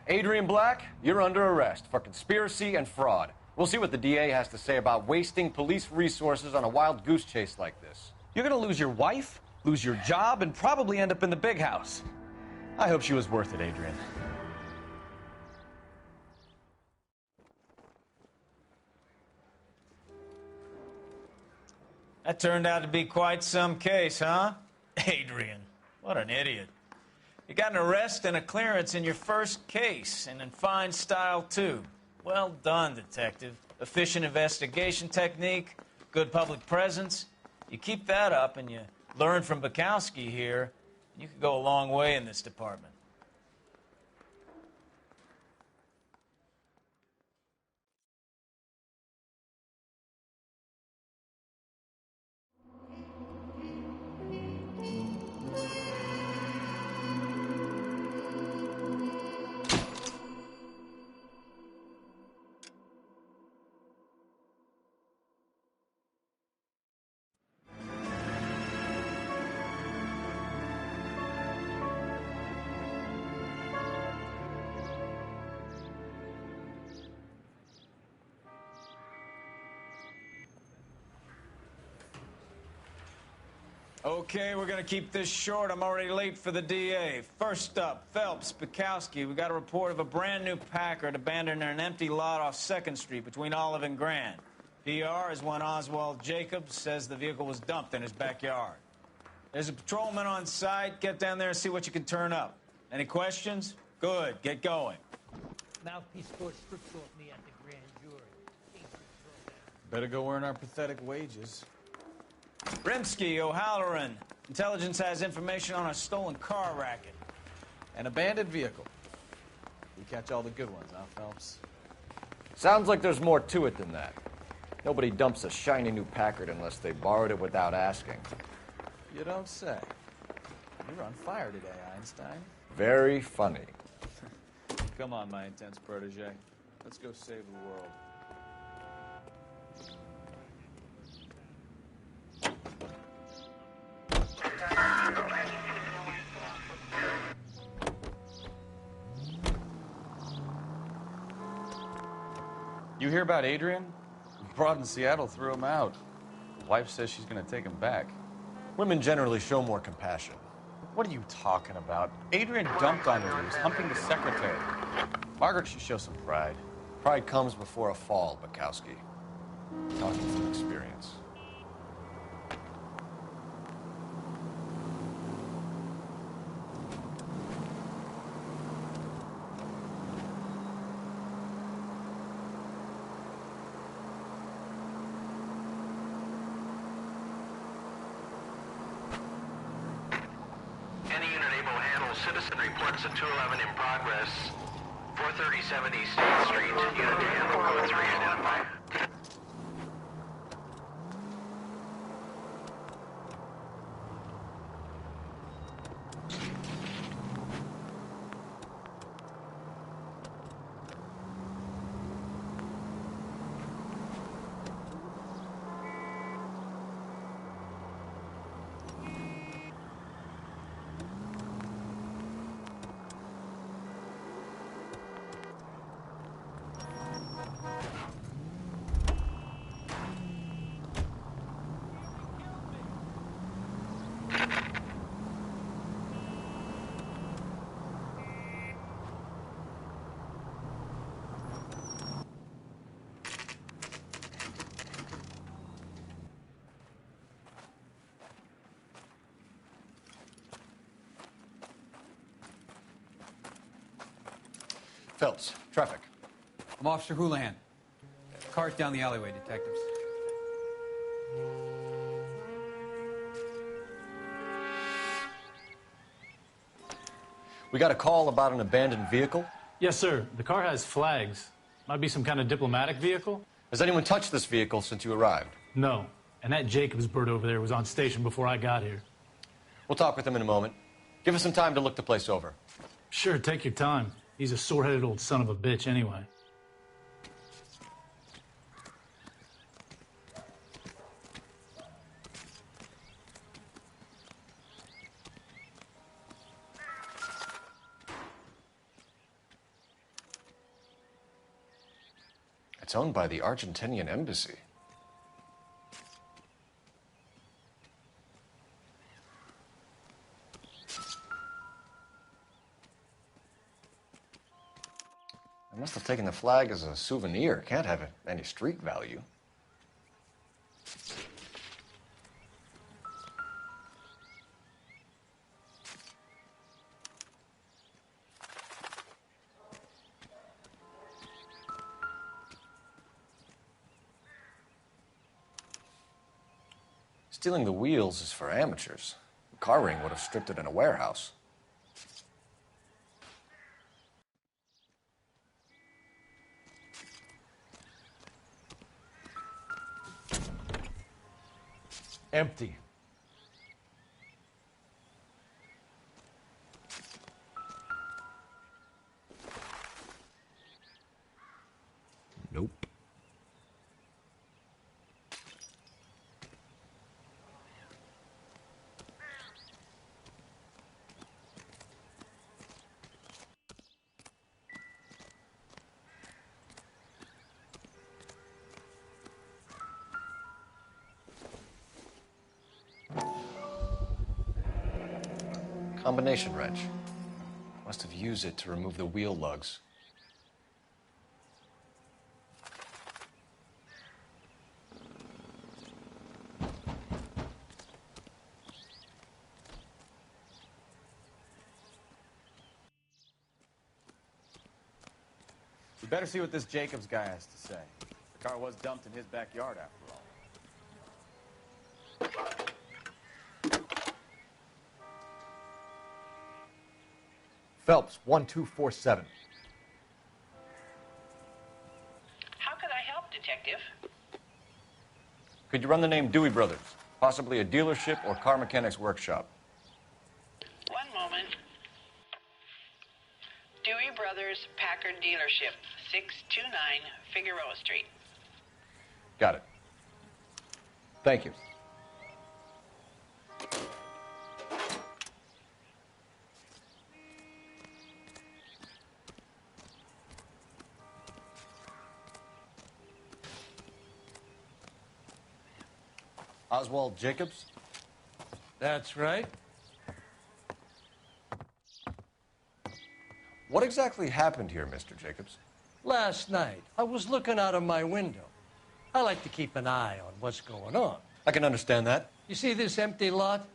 Adrian Black, you're under arrest for conspiracy and fraud. We'll see what the DA has to say about wasting police resources on a wild goose chase like this. You're gonna lose your wife, lose your job, and probably end up in the big house. I hope she was worth it, Adrian. That turned out to be quite some case, huh? Adrian, what an idiot. You got an arrest and a clearance in your first case, and in fine style, too. Well done, detective. Efficient investigation technique, good public presence. You keep that up and you learn from Bukowski here, you could go a long way in this department. Okay, we're gonna keep this short. I'm already late for the DA. First up, Phelps, Bukowski. We got a report of a brand new Packard abandoned in an empty lot off 2nd Street between Olive and Grand. PR is one Oswald Jacobs says the vehicle was dumped in his backyard. There's a patrolman on site. Get down there and see what you can turn up. Any questions? Good, get going. Mouthpiece scored strips off me at the grand jury. Better go earn our pathetic wages. Rimsky, O'Halloran. Intelligence has information on a stolen car racket. An abandoned vehicle. We catch all the good ones, huh, Phelps? Sounds like there's more to it than that. Nobody dumps a shiny new Packard unless they borrowed it without asking. You don't say. You're on fire today, Einstein. Very funny. Come on, my intense protege. Let's go save the world. You hear about Adrian? Broad in Seattle threw him out. Wife says she's gonna take him back. Women generally show more compassion. What are you talking about? Adrian dumped on her. He was humping the secretary. Margaret should show some pride. Pride comes before a fall, Bukowski. Talking from experience. Any unit able to handle citizen reports at 211 in progress. 437 East State Street. Unit to handle code 3 identified. Phelps, traffic. I'm Officer Houlihan. Car's down the alleyway, detectives. We got a call about an abandoned vehicle. Yes, sir. The car has flags. Might be some kind of diplomatic vehicle. Has anyone touched this vehicle since you arrived? No. And that Jacobs bird over there was on station before I got here. We'll talk with him in a moment. Give us some time to look the place over. Sure, take your time. He's a sore-headed old son of a bitch anyway. It's owned by the Argentinian embassy. I must have taken the flag as a souvenir. Can't have any street value. Stealing the wheels is for amateurs. The car ring would have stripped it in a warehouse. Empty. Nope. Combination wrench. Must have used it to remove the wheel lugs. We better see what this Jacobs guy has to say. The Car was dumped in his backyard after all. Phelps, 1247. How could I help, Detective? Could you run the name Dewey Brothers? Possibly a dealership or car mechanics workshop. One moment. Dewey Brothers Packard Dealership, 629 Figueroa Street. Got it. Thank you. Oswald Jacobs? That's right. What exactly happened here, Mr. Jacobs? Last night, I was looking out of my window. I like to keep an eye on what's going on. I can understand that. You see this empty lot?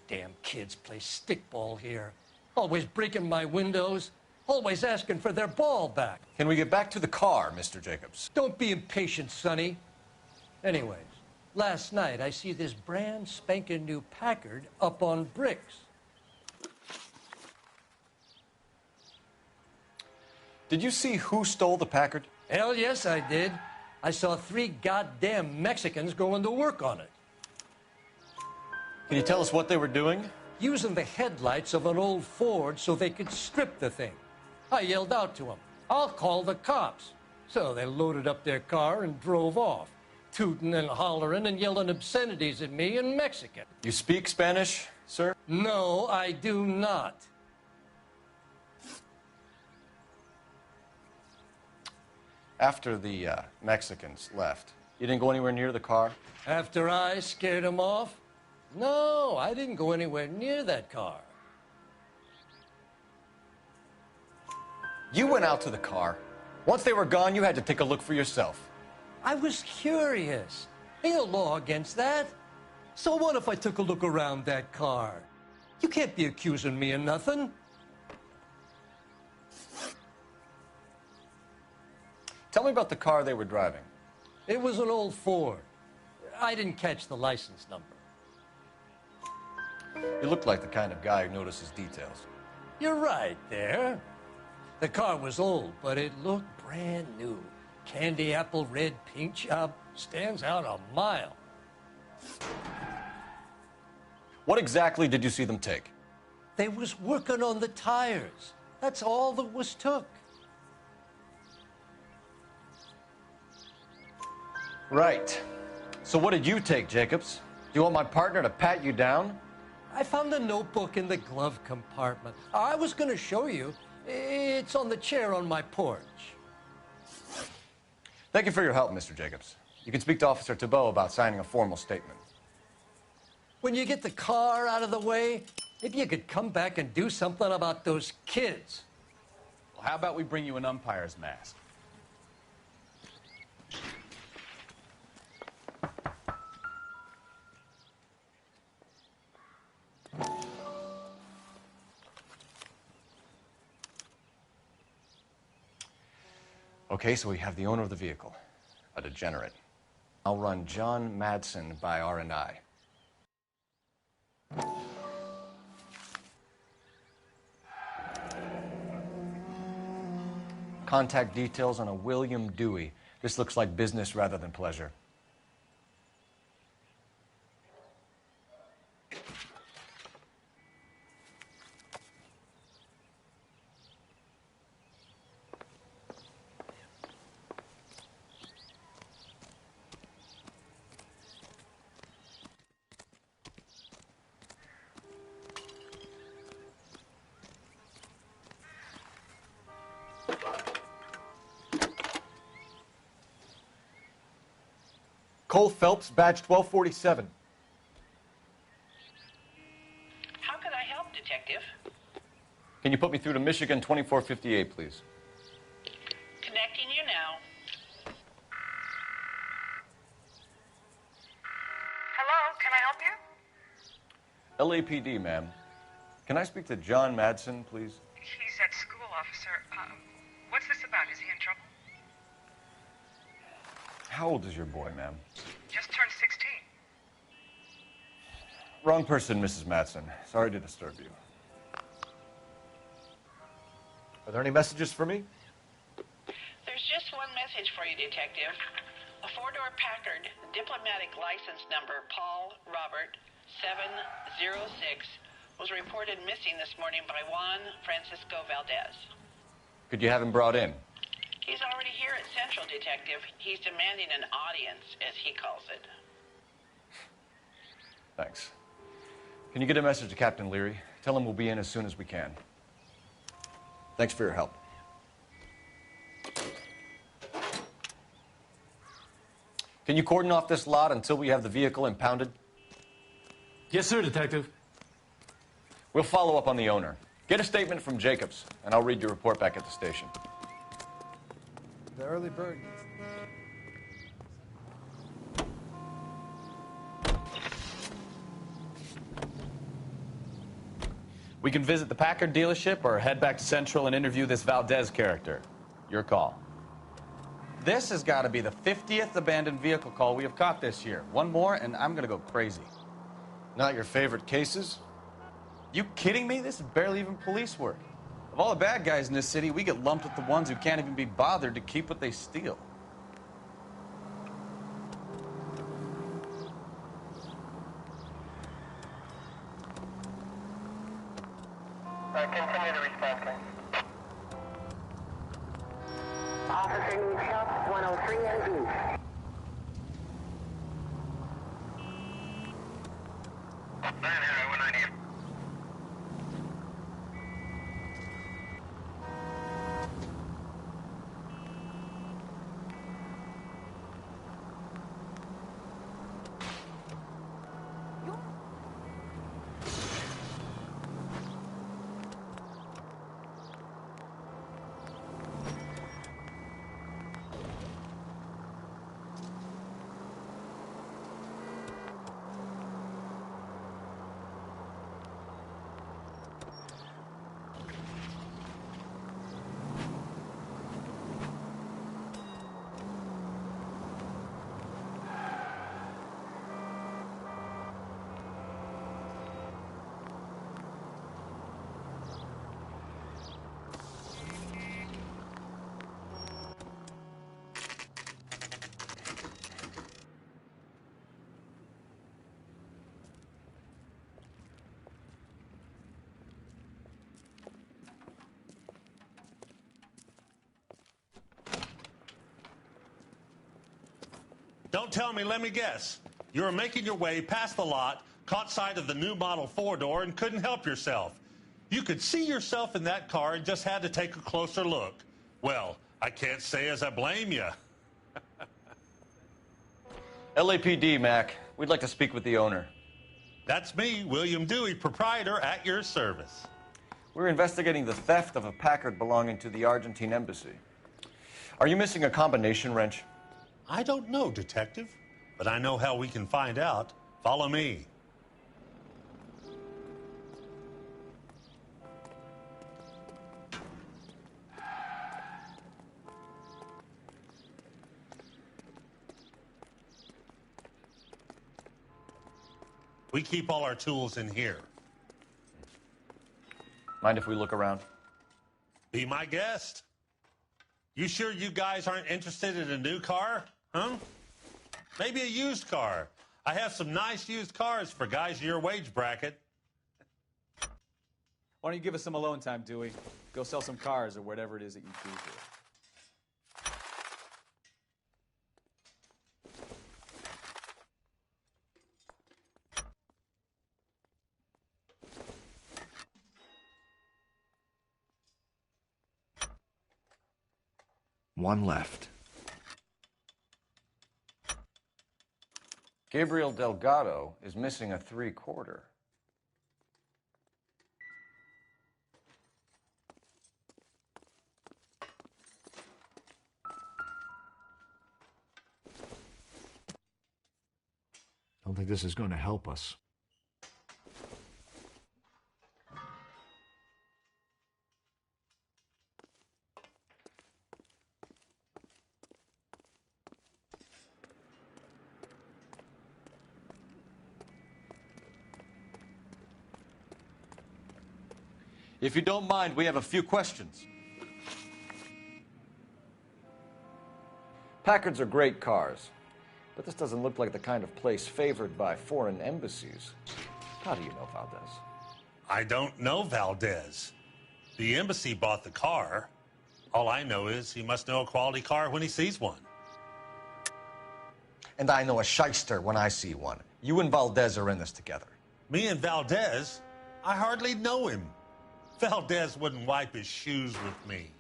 Damn kids play stickball here. Always breaking my windows, always asking for their ball back. Can we get back to the car, Mr. Jacobs? Don't be impatient, Sonny. Anyways, last night I see this brand spanking new Packard up on bricks. Did you see who stole the Packard? Hell yes, I did. I saw 3 goddamn Mexicans going to work on it. Can you tell us what they were doing? Using the headlights of an old Ford so they could strip the thing. I yelled out to them, "I'll call the cops." So they loaded up their car and drove off, tooting and hollering and yelling obscenities at me in Mexican. You speak Spanish, sir? No, I do not. After the Mexicans left, you didn't go anywhere near the car? After I scared them off? No, I didn't go anywhere near that car. You went out to the car. Once they were gone, you had to take a look for yourself. I was curious. Ain't no law against that. So what if I took a look around that car? You can't be accusing me of nothing. Tell me about the car they were driving. It was an old Ford. I didn't catch the license number. You look like the kind of guy who notices details. You're right there. The car was old, but it looked brand new. Candy apple red paint job stands out a mile. What exactly did you see them take? They was working on the tires. That's all that was took. Right. So what did you take, Jacobs? Do you want my partner to pat you down? I found a notebook in the glove compartment. I was going to show you. It's on the chair on my porch. Thank you for your help, Mr. Jacobs. You can speak to Officer Thibault about signing a formal statement. When you get the car out of the way, maybe you could come back and do something about those kids. Well, how about we bring you an umpire's mask? Okay, so we have the owner of the vehicle, a degenerate. I'll run John Madsen by R&I. Contact details on a William Dewey. This looks like business rather than pleasure. Cole Phelps, badge 1247. How could I help, Detective? Can you put me through to Michigan 2458, please? Connecting you now. Hello, can I help you? LAPD, ma'am. Can I speak to John Madsen, please? He's at school, officer. What's this about? Is he in trouble? How old is your boy, ma'am? Just turned 16. Wrong person, Mrs. Matson. Sorry to disturb you. Are there any messages for me? There's just one message for you, Detective. A four-door Packard, diplomatic license number Paul Robert 706, was reported missing this morning by Juan Francisco Valdez. Could you have him brought in? He's already here at Central, Detective. He's demanding an audience, as he calls it. Thanks. Can you get a message to Captain Leary? Tell him we'll be in as soon as we can. Thanks for your help. Can you cordon off this lot until we have the vehicle impounded? Yes, sir, Detective. We'll follow up on the owner. Get a statement from Jacobs, and I'll read your report back at the station. The early bird. We can visit the Packard dealership or head back to Central and interview this Valdez character. Your call. This has got to be the 50th abandoned vehicle call we have caught this year. One more, and I'm going to go crazy. Not your favorite cases? You kidding me? This is barely even police work. Of all the bad guys in this city, we get lumped with the ones who can't even be bothered to keep what they steal. Continue to respond, Ken. Officer needs help, 103 and B. Don't tell me, let me guess. You were making your way past the lot, caught sight of the new model four-door, and couldn't help yourself. You could see yourself in that car and just had to take a closer look. Well, I can't say as I blame you. LAPD, Mac. We'd like to speak with the owner. That's me, William Dewey, proprietor, at your service. We're investigating the theft of a Packard belonging to the Argentine embassy. Are you missing a combination wrench? I don't know, Detective, but I know how we can find out. Follow me. We keep all our tools in here. Mind if we look around? Be my guest. You sure you guys aren't interested in a new car? Huh? Maybe a used car. I have some nice used cars for guys in your wage bracket. Why don't you give us some alone time, Dewey? Go sell some cars or whatever it is that you choose here. One left. Gabriel Delgado is missing a 3/4. Don't think this is going to help us. If you don't mind, we have a few questions. Packards are great cars, but this doesn't look like the kind of place favored by foreign embassies. How do you know Valdez? I don't know Valdez. The embassy bought the car. All I know is he must know a quality car when he sees one. And I know a shyster when I see one. You and Valdez are in this together. Me and Valdez? I hardly know him. Valdez wouldn't wipe his shoes with me.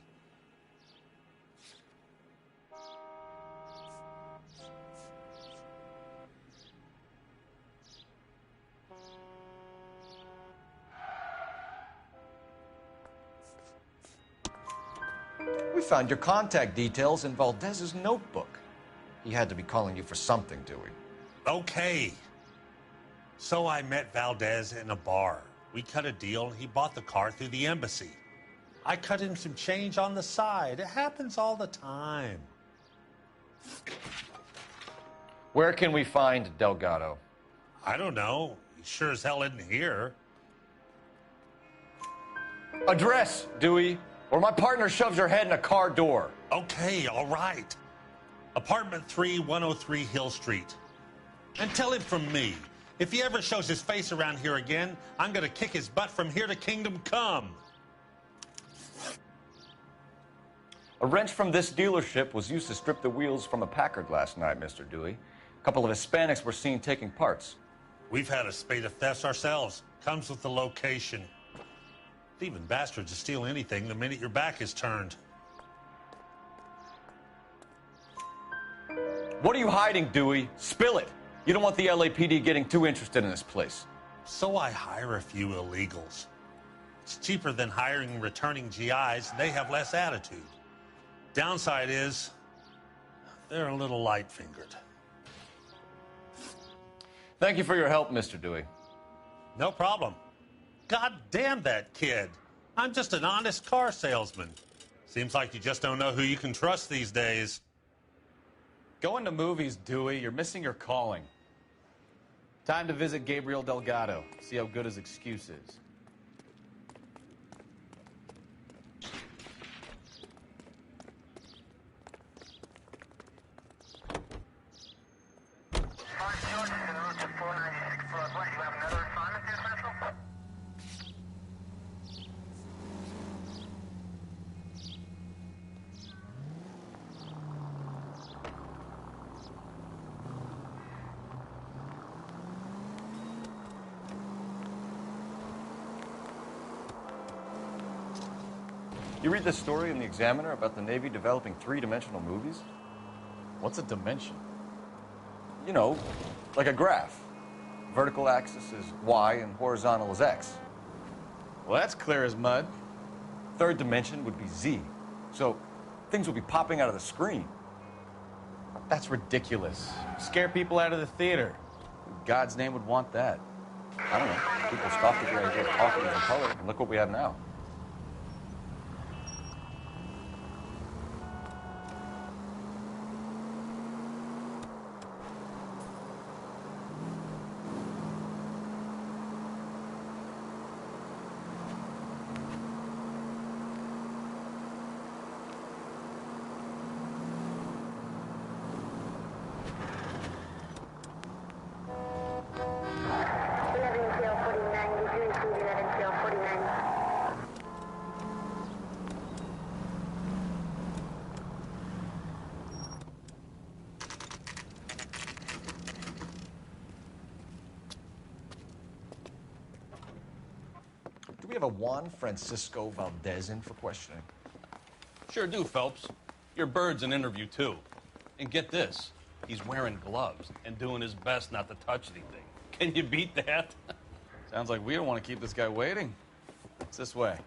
We found your contact details in Valdez's notebook. He had to be calling you for something, Dewey. Okay. So I met Valdez in a bar. We cut a deal, and he bought the car through the embassy. I cut him some change on the side. It happens all the time. Where can we find Delgado? I don't know. He sure as hell isn't here. Address, Dewey, or my partner shoves your head in a car door. Okay, all right. Apartment 3, 103 Hill Street. And tell him from me, if he ever shows his face around here again, I'm going to kick his butt from here to Kingdom Come. A wrench from this dealership was used to strip the wheels from a Packard last night, Mr. Dewey. A couple of Hispanics were seen taking parts. We've had a spate of thefts ourselves. Comes with the location. Thieving bastards to steal anything the minute your back is turned. What are you hiding, Dewey? Spill it. You don't want the LAPD getting too interested in this place. So I hire a few illegals. It's cheaper than hiring returning GIs. They have less attitude. Downside is, they're a little light-fingered. Thank you for your help, Mr. Dewey. No problem. God damn that kid. I'm just an honest car salesman. Seems like you just don't know who you can trust these days. Going to movies, Dewey. You're missing your calling. Time to visit Gabriel Delgado. See how good his excuse is. You read this story in the Examiner about the Navy developing three-dimensional movies? What's a dimension? You know, like a graph. Vertical axis is Y and horizontal is X. Well, that's clear as mud. Third dimension would be Z. So things would be popping out of the screen. That's ridiculous. Scare people out of the theater. Who in God's name would want that? I don't know. People scoffed at the idea of talkies in color, and look what we have now. Do we have a Juan Francisco Valdez in for questioning? Sure do, Phelps. Your bird's an interview, too. And get this, he's wearing gloves and doing his best not to touch anything. Can you beat that? Sounds like we don't want to keep this guy waiting. It's this way.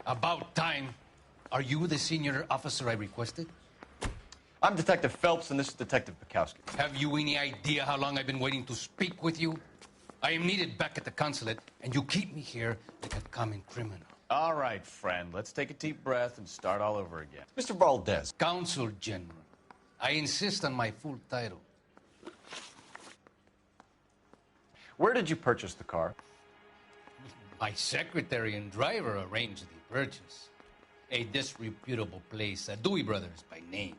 About time. Are you the senior officer I requested? I'm Detective Phelps, and this is Detective Bukowski. Have you any idea how long I've been waiting to speak with you? I am needed back at the consulate, and you keep me here like a common criminal. All right, friend. Let's take a deep breath and start all over again. Mr. Valdez. Consul General, I insist on my full title. Where did you purchase the car? My secretary and driver arranged the purchase. A disreputable place, Dewey Brothers by name.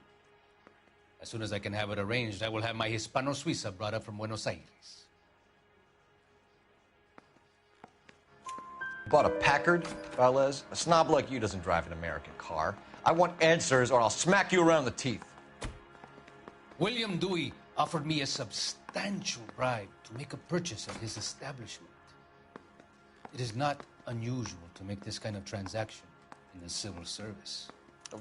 As soon as I can have it arranged, I will have my Hispano Suiza brought up from Buenos Aires. Bought a Packard, Valdez? A snob like you doesn't drive an American car. I want answers or I'll smack you around the teeth. William Dewey offered me a substantial bribe to make a purchase at his establishment. It is not unusual to make this kind of transaction in the civil service.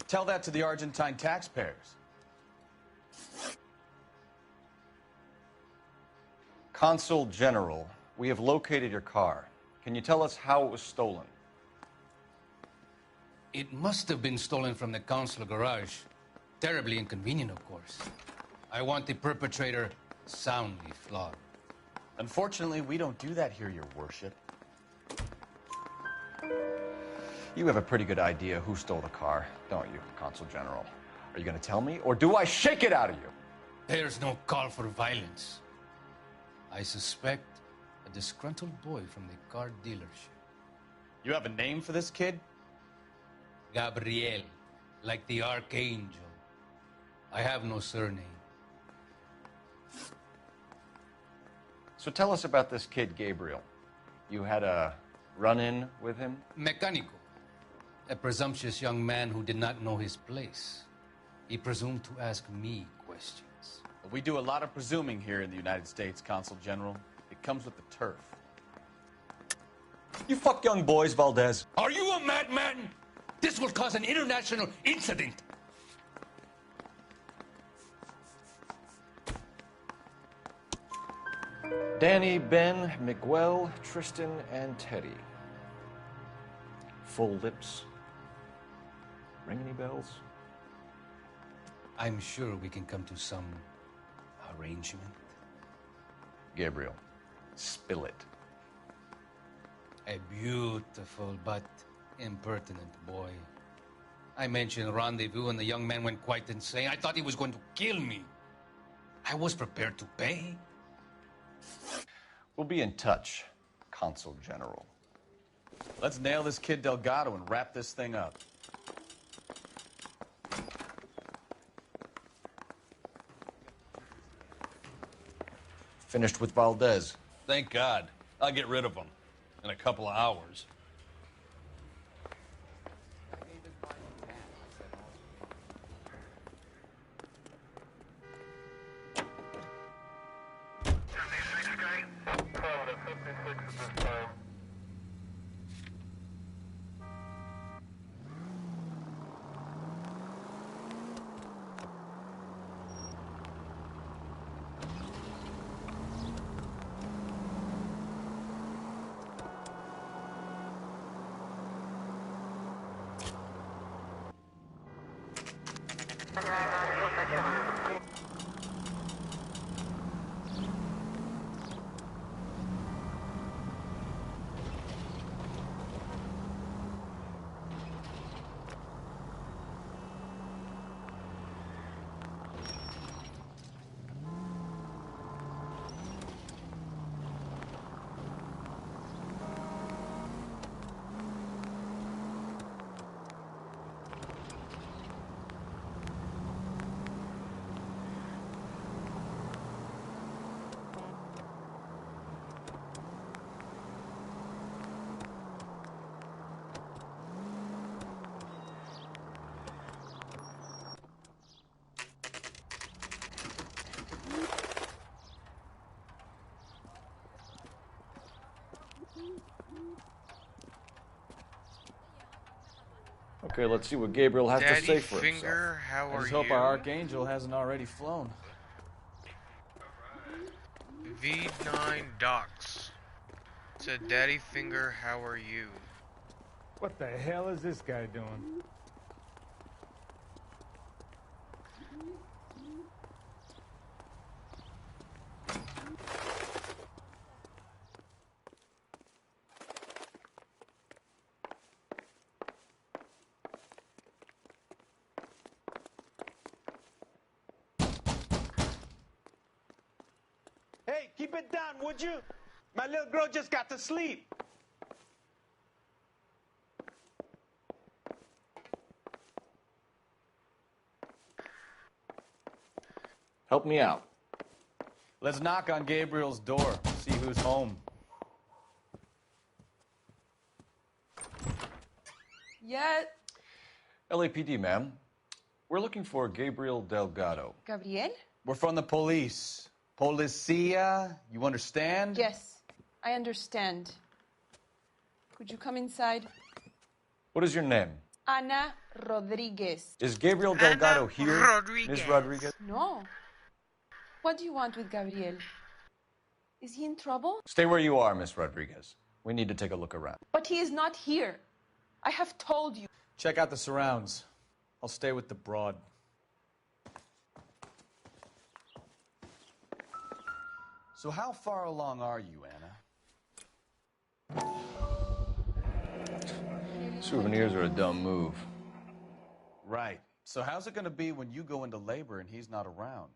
Tell that to the Argentine taxpayers. Consul General, we have located your car. Can you tell us how it was stolen? It must have been stolen from the consular garage. Terribly inconvenient, of course. I want the perpetrator soundly flogged. Unfortunately, we don't do that here, Your Worship. You have a pretty good idea who stole the car, don't you, Consul General? Are you going to tell me, or do I shake it out of you? There's no call for violence. I suspect a disgruntled boy from the car dealership. You have a name for this kid? Gabriel, like the archangel. I have no surname. So tell us about this kid, Gabriel. You had a run-in with him? Mecánico. A presumptuous young man who did not know his place. He presumed to ask me questions. We do a lot of presuming here in the United States, Consul General. It comes with the turf. You fuck young boys, Valdez. Are you a madman? This will cause an international incident. Danny, Ben, Miguel, Tristan, and Teddy. Full lips. Ring any bells? I'm sure we can come to some arrangement. Gabriel, spill it. A beautiful but impertinent boy. I mentioned rendezvous and the young man went quite insane. I thought he was going to kill me. I was prepared to pay. We'll be in touch, Consul General. Let's nail this kid Delgado and wrap this thing up. Finished with Valdez. Thank God. I'll get rid of him in a couple of hours. Okay, let's see what Gabriel has Daddy to say for Finger, himself. how I are just you? hope our archangel hasn't already flown. V9 Docs. Said Daddy Finger, how are you? What the hell is this guy doing? Keep it down, would you? My little girl just got to sleep. Help me out. Let's knock on Gabriel's door, see who's home. Yeah, LAPD, ma'am. We're looking for Gabriel Delgado. Gabriel? We're from the police. Policia, you understand? Yes, I understand. Could you come inside? What is your name? Ana Rodriguez. Is Gabriel Delgado here, Ms. Rodriguez? No. What do you want with Gabriel? Is he in trouble? Stay where you are, Miss Rodriguez. We need to take a look around. But he is not here. I have told you. Check out the surrounds. I'll stay with the broad. So how far along are you, Anna? Souvenirs are a dumb move. Right. So how's it going to be when you go into labor and he's not around?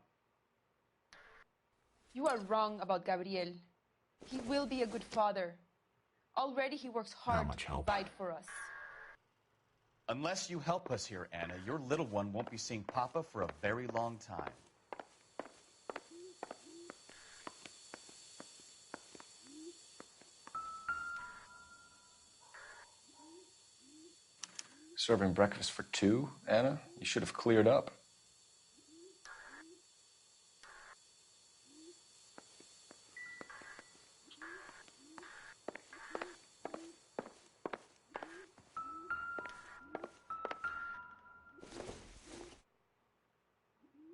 You are wrong about Gabriel. He will be a good father. Already he works hard to provide for us. Unless you help us here, Anna, your little one won't be seeing Papa for a very long time. Serving breakfast for two, Anna? You should have cleared up.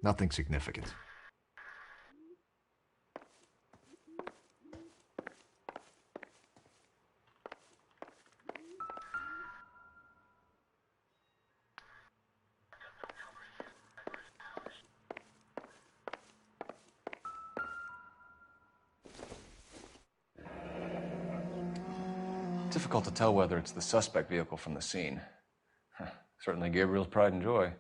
Nothing significant. Difficult to tell whether it's the suspect vehicle from the scene. Certainly Gabriel's pride and joy.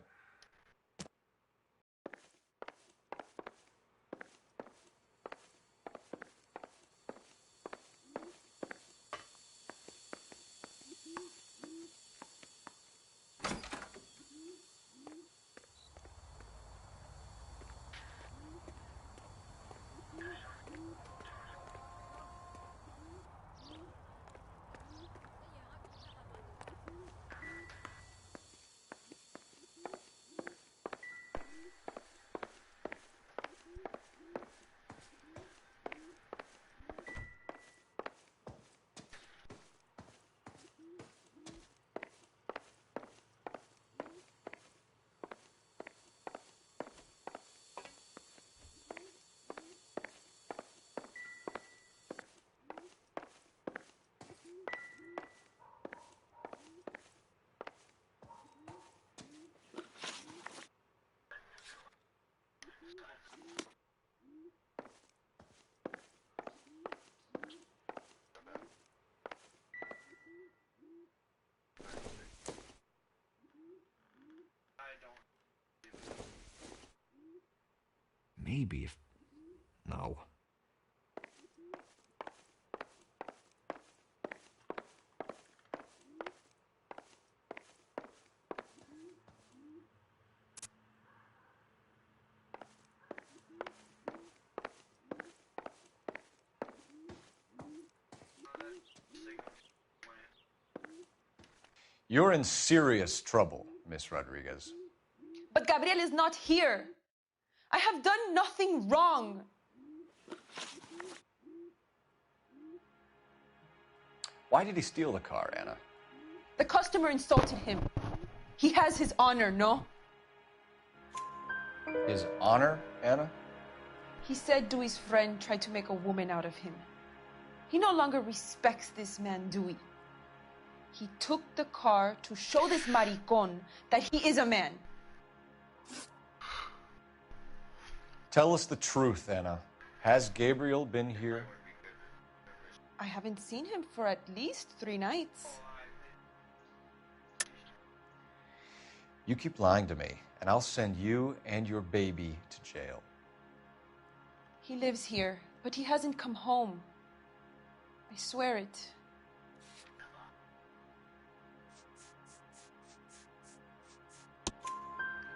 Maybe if... No. You're in serious trouble, Miss Rodriguez. But Gabriel is not here. I have done nothing wrong. Why did he steal the car, Anna? The customer insulted him. He has his honor, no? His honor, Anna? He said Dewey's friend tried to make a woman out of him. He no longer respects this man, Dewey. He took the car to show this maricon that he is a man. Tell us the truth, Anna. Has Gabriel been here? I haven't seen him for at least 3 nights. You keep lying to me, and I'll send you and your baby to jail. He lives here But he hasn't come home. I swear it.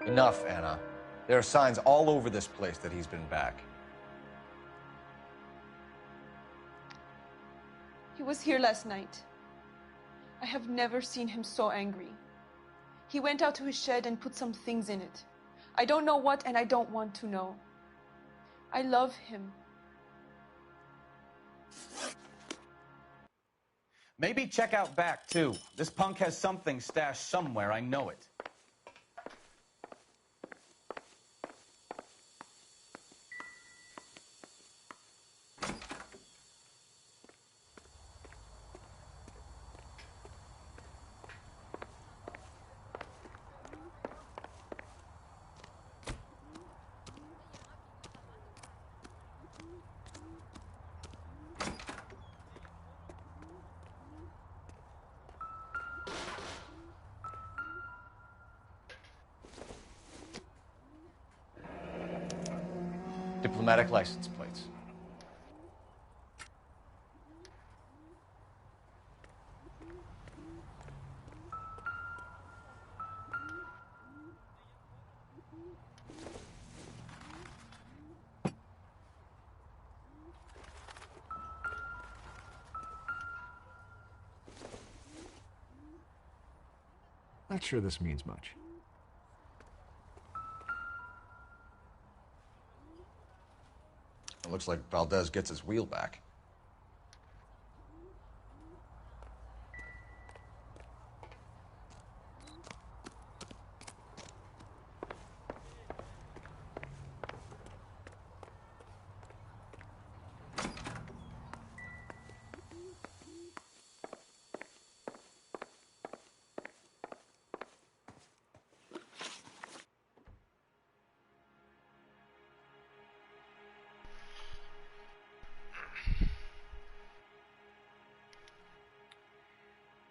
Enough, Anna. There are signs all over this place that he's been back. He was here last night. I have never seen him so angry. He went out to his shed and put some things in it. I don't know what, and I don't want to know. I love him. Maybe check out back, too. This punk has something stashed somewhere, I know it. Diplomatic license plates. Not sure this means much. It looks like Valdez gets his wheel back.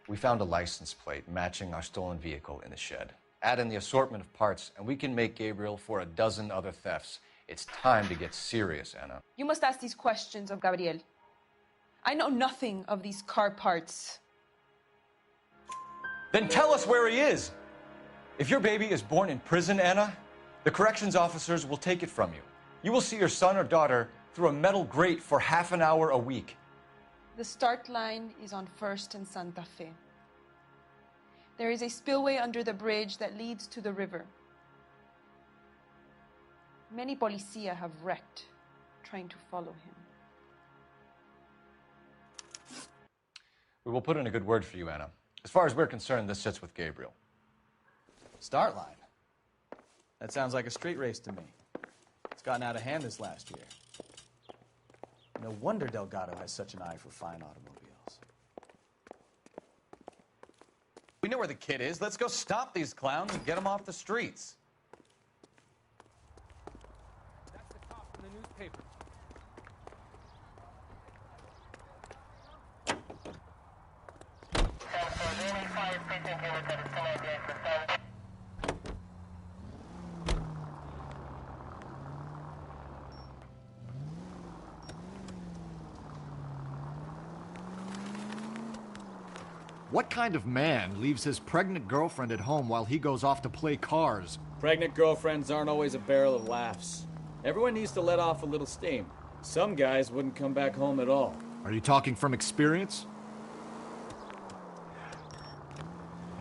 We found a license plate matching our stolen vehicle in the shed. Add in the assortment of parts, and we can make Gabriel for a dozen other thefts. It's time to get serious, Anna. You must ask these questions of Gabriel. I know nothing of these car parts. Then tell us where he is! If your baby is born in prison, Anna, the corrections officers will take it from you. You will see your son or daughter through a metal grate for half an hour a week. The start line is on 1st and Santa Fe. There is a spillway under the bridge that leads to the river. Many policia have wrecked trying to follow him. We will put in a good word for you, Anna. As far as we're concerned, this sits with Gabriel. Start line. That sounds like a street race to me. It's gotten out of hand this last year. No wonder Delgado has such an eye for fine automobiles. We know where the kid is. Let's go stop these clowns and get them off the streets. That's the cop from the newspaper. What kind of man leaves his pregnant girlfriend at home while he goes off to play cars? Pregnant girlfriends aren't always a barrel of laughs. Everyone needs to let off a little steam. Some guys wouldn't come back home at all. Are you talking from experience?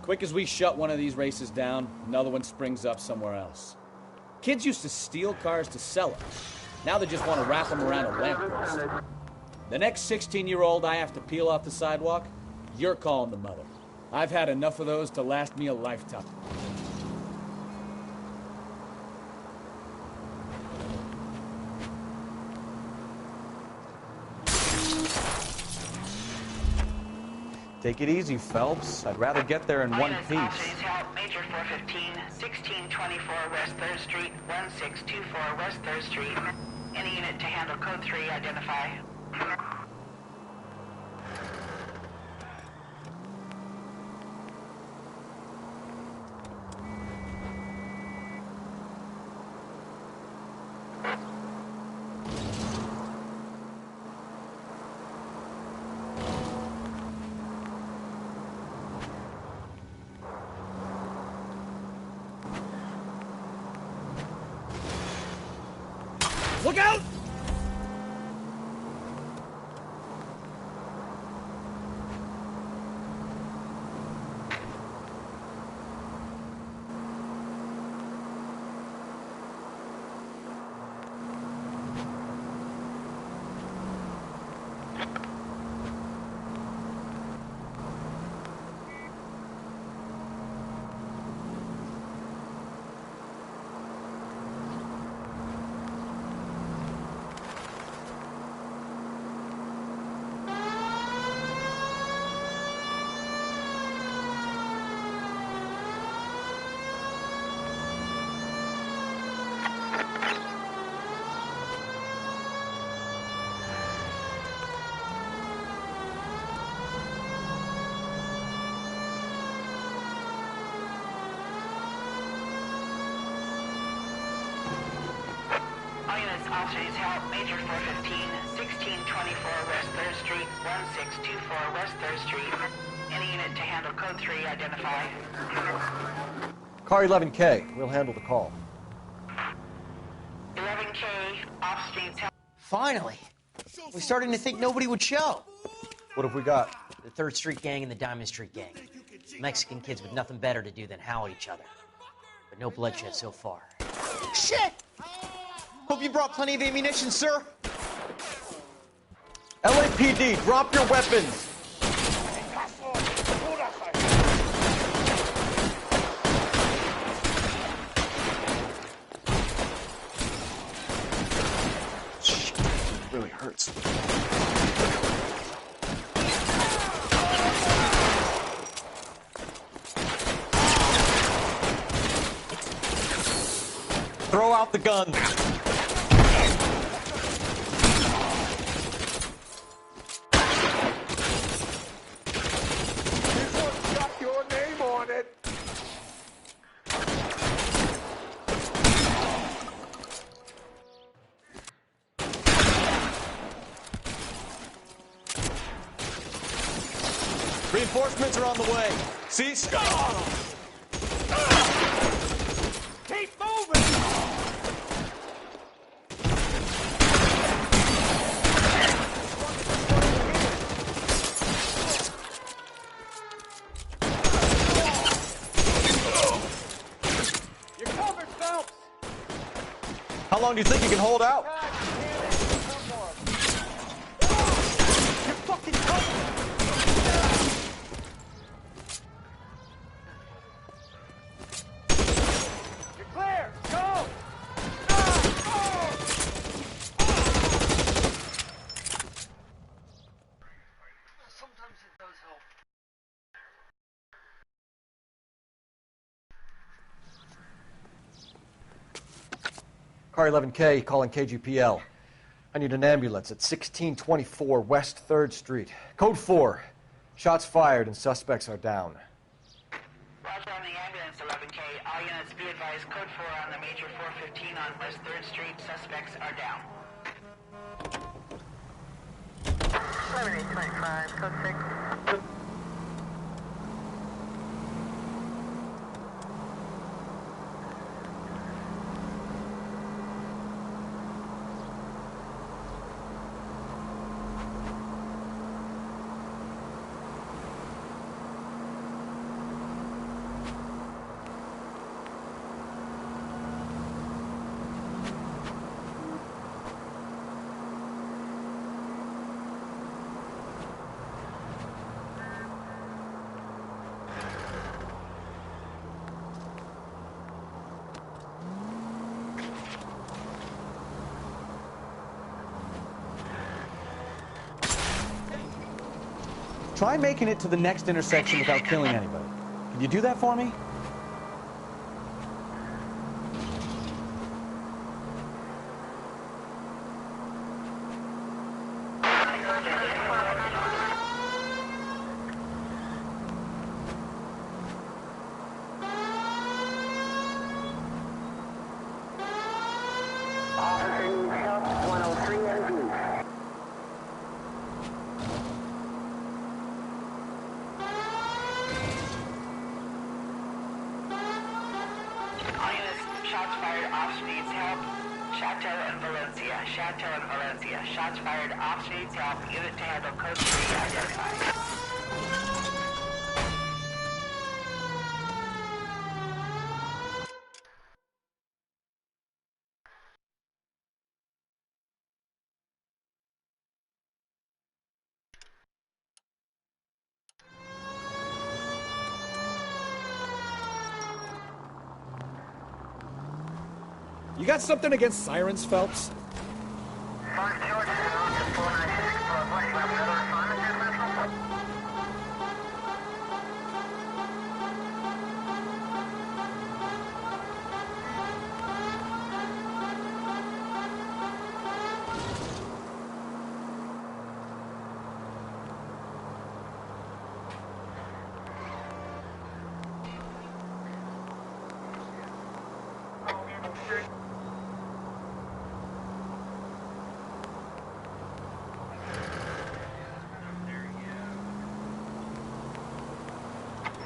Quick as we shut one of these races down, another one springs up somewhere else. Kids used to steal cars to sell them. Now they just want to wrap them around a lamppost. The next 16-year-old I have to peel off the sidewalk, you're calling the mother. I've had enough of those to last me a lifetime. Take it easy, Phelps. I'd rather get there in one piece. Major 415, 1624 West 3rd Street, 1624 West 3rd Street. Any unit to handle code 3, identify. Look out! All units, officers, help. Major 415, 1624 West 3rd Street, 1624 West 3rd Street. Any unit to handle code 3, identify. Car 11K, we'll handle the call. 11K, off streets, help. Finally! We're starting to think nobody would show. What have we got? The 3rd Street Gang and the Diamond Street Gang. Mexican kids with nothing better to do than howl at each other. But no bloodshed so far. Shit! Hope you brought plenty of ammunition, sir. LAPD, drop your weapons! Shit, really hurts. Throw out the gun! Reinforcements are on the way. Cease. Keep moving! You're covered, Phelps! How long do you think you can hold out? You're fucking covered! Car 11K, calling KGPL. I need an ambulance at 1624 West 3rd Street. Code 4. Shots fired and suspects are down. Roger on the ambulance, 11K. All units be advised, code 4 on the major 415 on West 3rd Street. Suspects are down. 11825, code 6. Try making it to the next intersection without killing anybody. Can you do that for me? Chateau and Valencia. Chateau and Valencia. Shots fired off street south. Unit to handle code 3 identified. You got something against sirens, Phelps?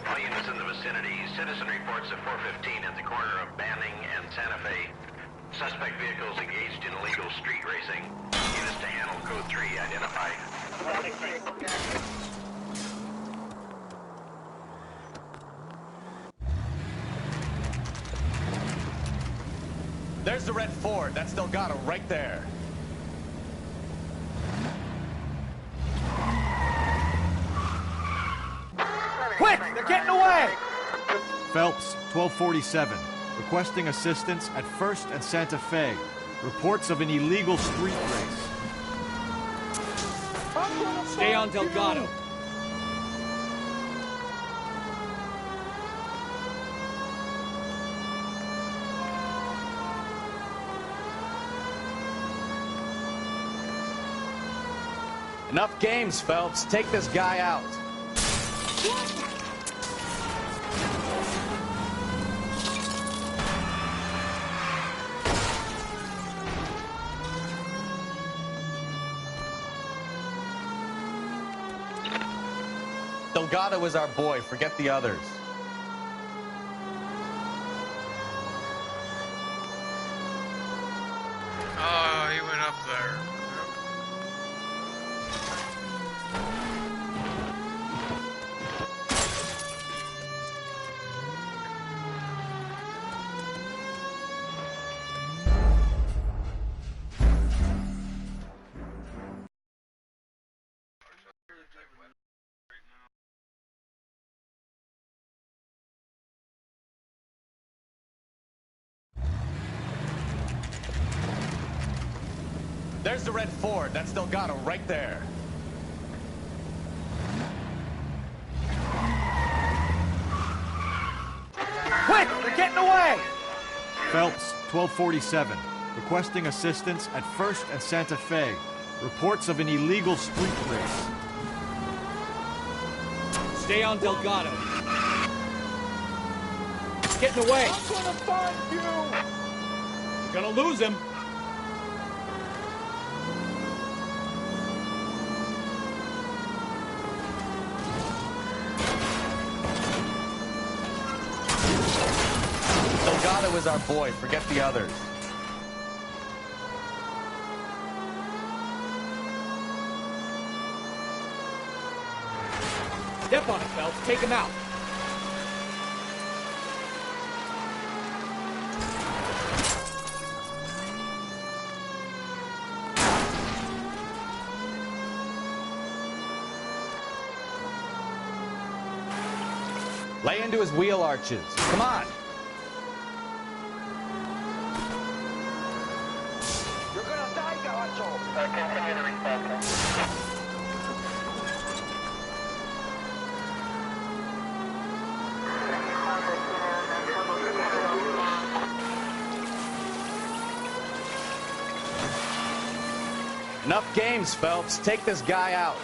All units in the vicinity. Citizen reports at 415 at the corner of Banning and Santa Fe. Suspect vehicles engaged in illegal street racing. Units to handle code 3 identified. There's the red Ford. That's Delgado right there. Quick! They're getting away! Phelps, 1247. Requesting assistance at 1st and Santa Fe. Reports of an illegal street race. Stay on Delgado. Enough games, Phelps. Take this guy out. Delgado is our boy. Forget the others. Oh, he went up there. There's the red Ford. That's Delgado right there. Quick! They're getting away! Phelps, 1247. Requesting assistance at 1st and Santa Fe. Reports of an illegal street race. Stay on Delgado. He's getting away. I'm gonna find you! You're gonna lose him. Delgado is our boy. Forget the others. Step on it, Phelps. Take him out. Lay into his wheel arches. Come on. You're gonna die, Gacho! Continue to respond. Enough games, Phelps. Take this guy out.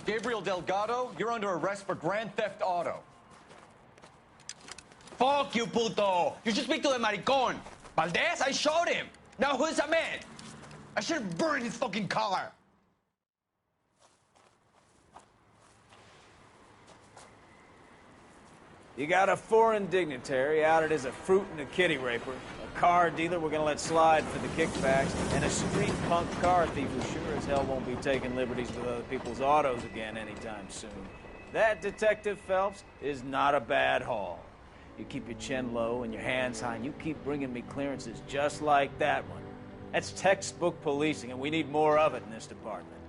Gabriel Delgado, you're under arrest for grand theft auto. Fuck you, puto. You should speak to the maricon. Valdez, I showed him. Now who's the man? I should have burned his fucking car. You got a foreign dignitary outed as a fruit and a kitty raper, a car dealer we're gonna let slide for the kickbacks, and a street punk car thief who sure as hell won't be taking liberties with other people's autos again anytime soon. That, Detective Phelps, is not a bad haul. You keep your chin low and your hands high, and you keep bringing me clearances just like that one. That's textbook policing, and we need more of it in this department.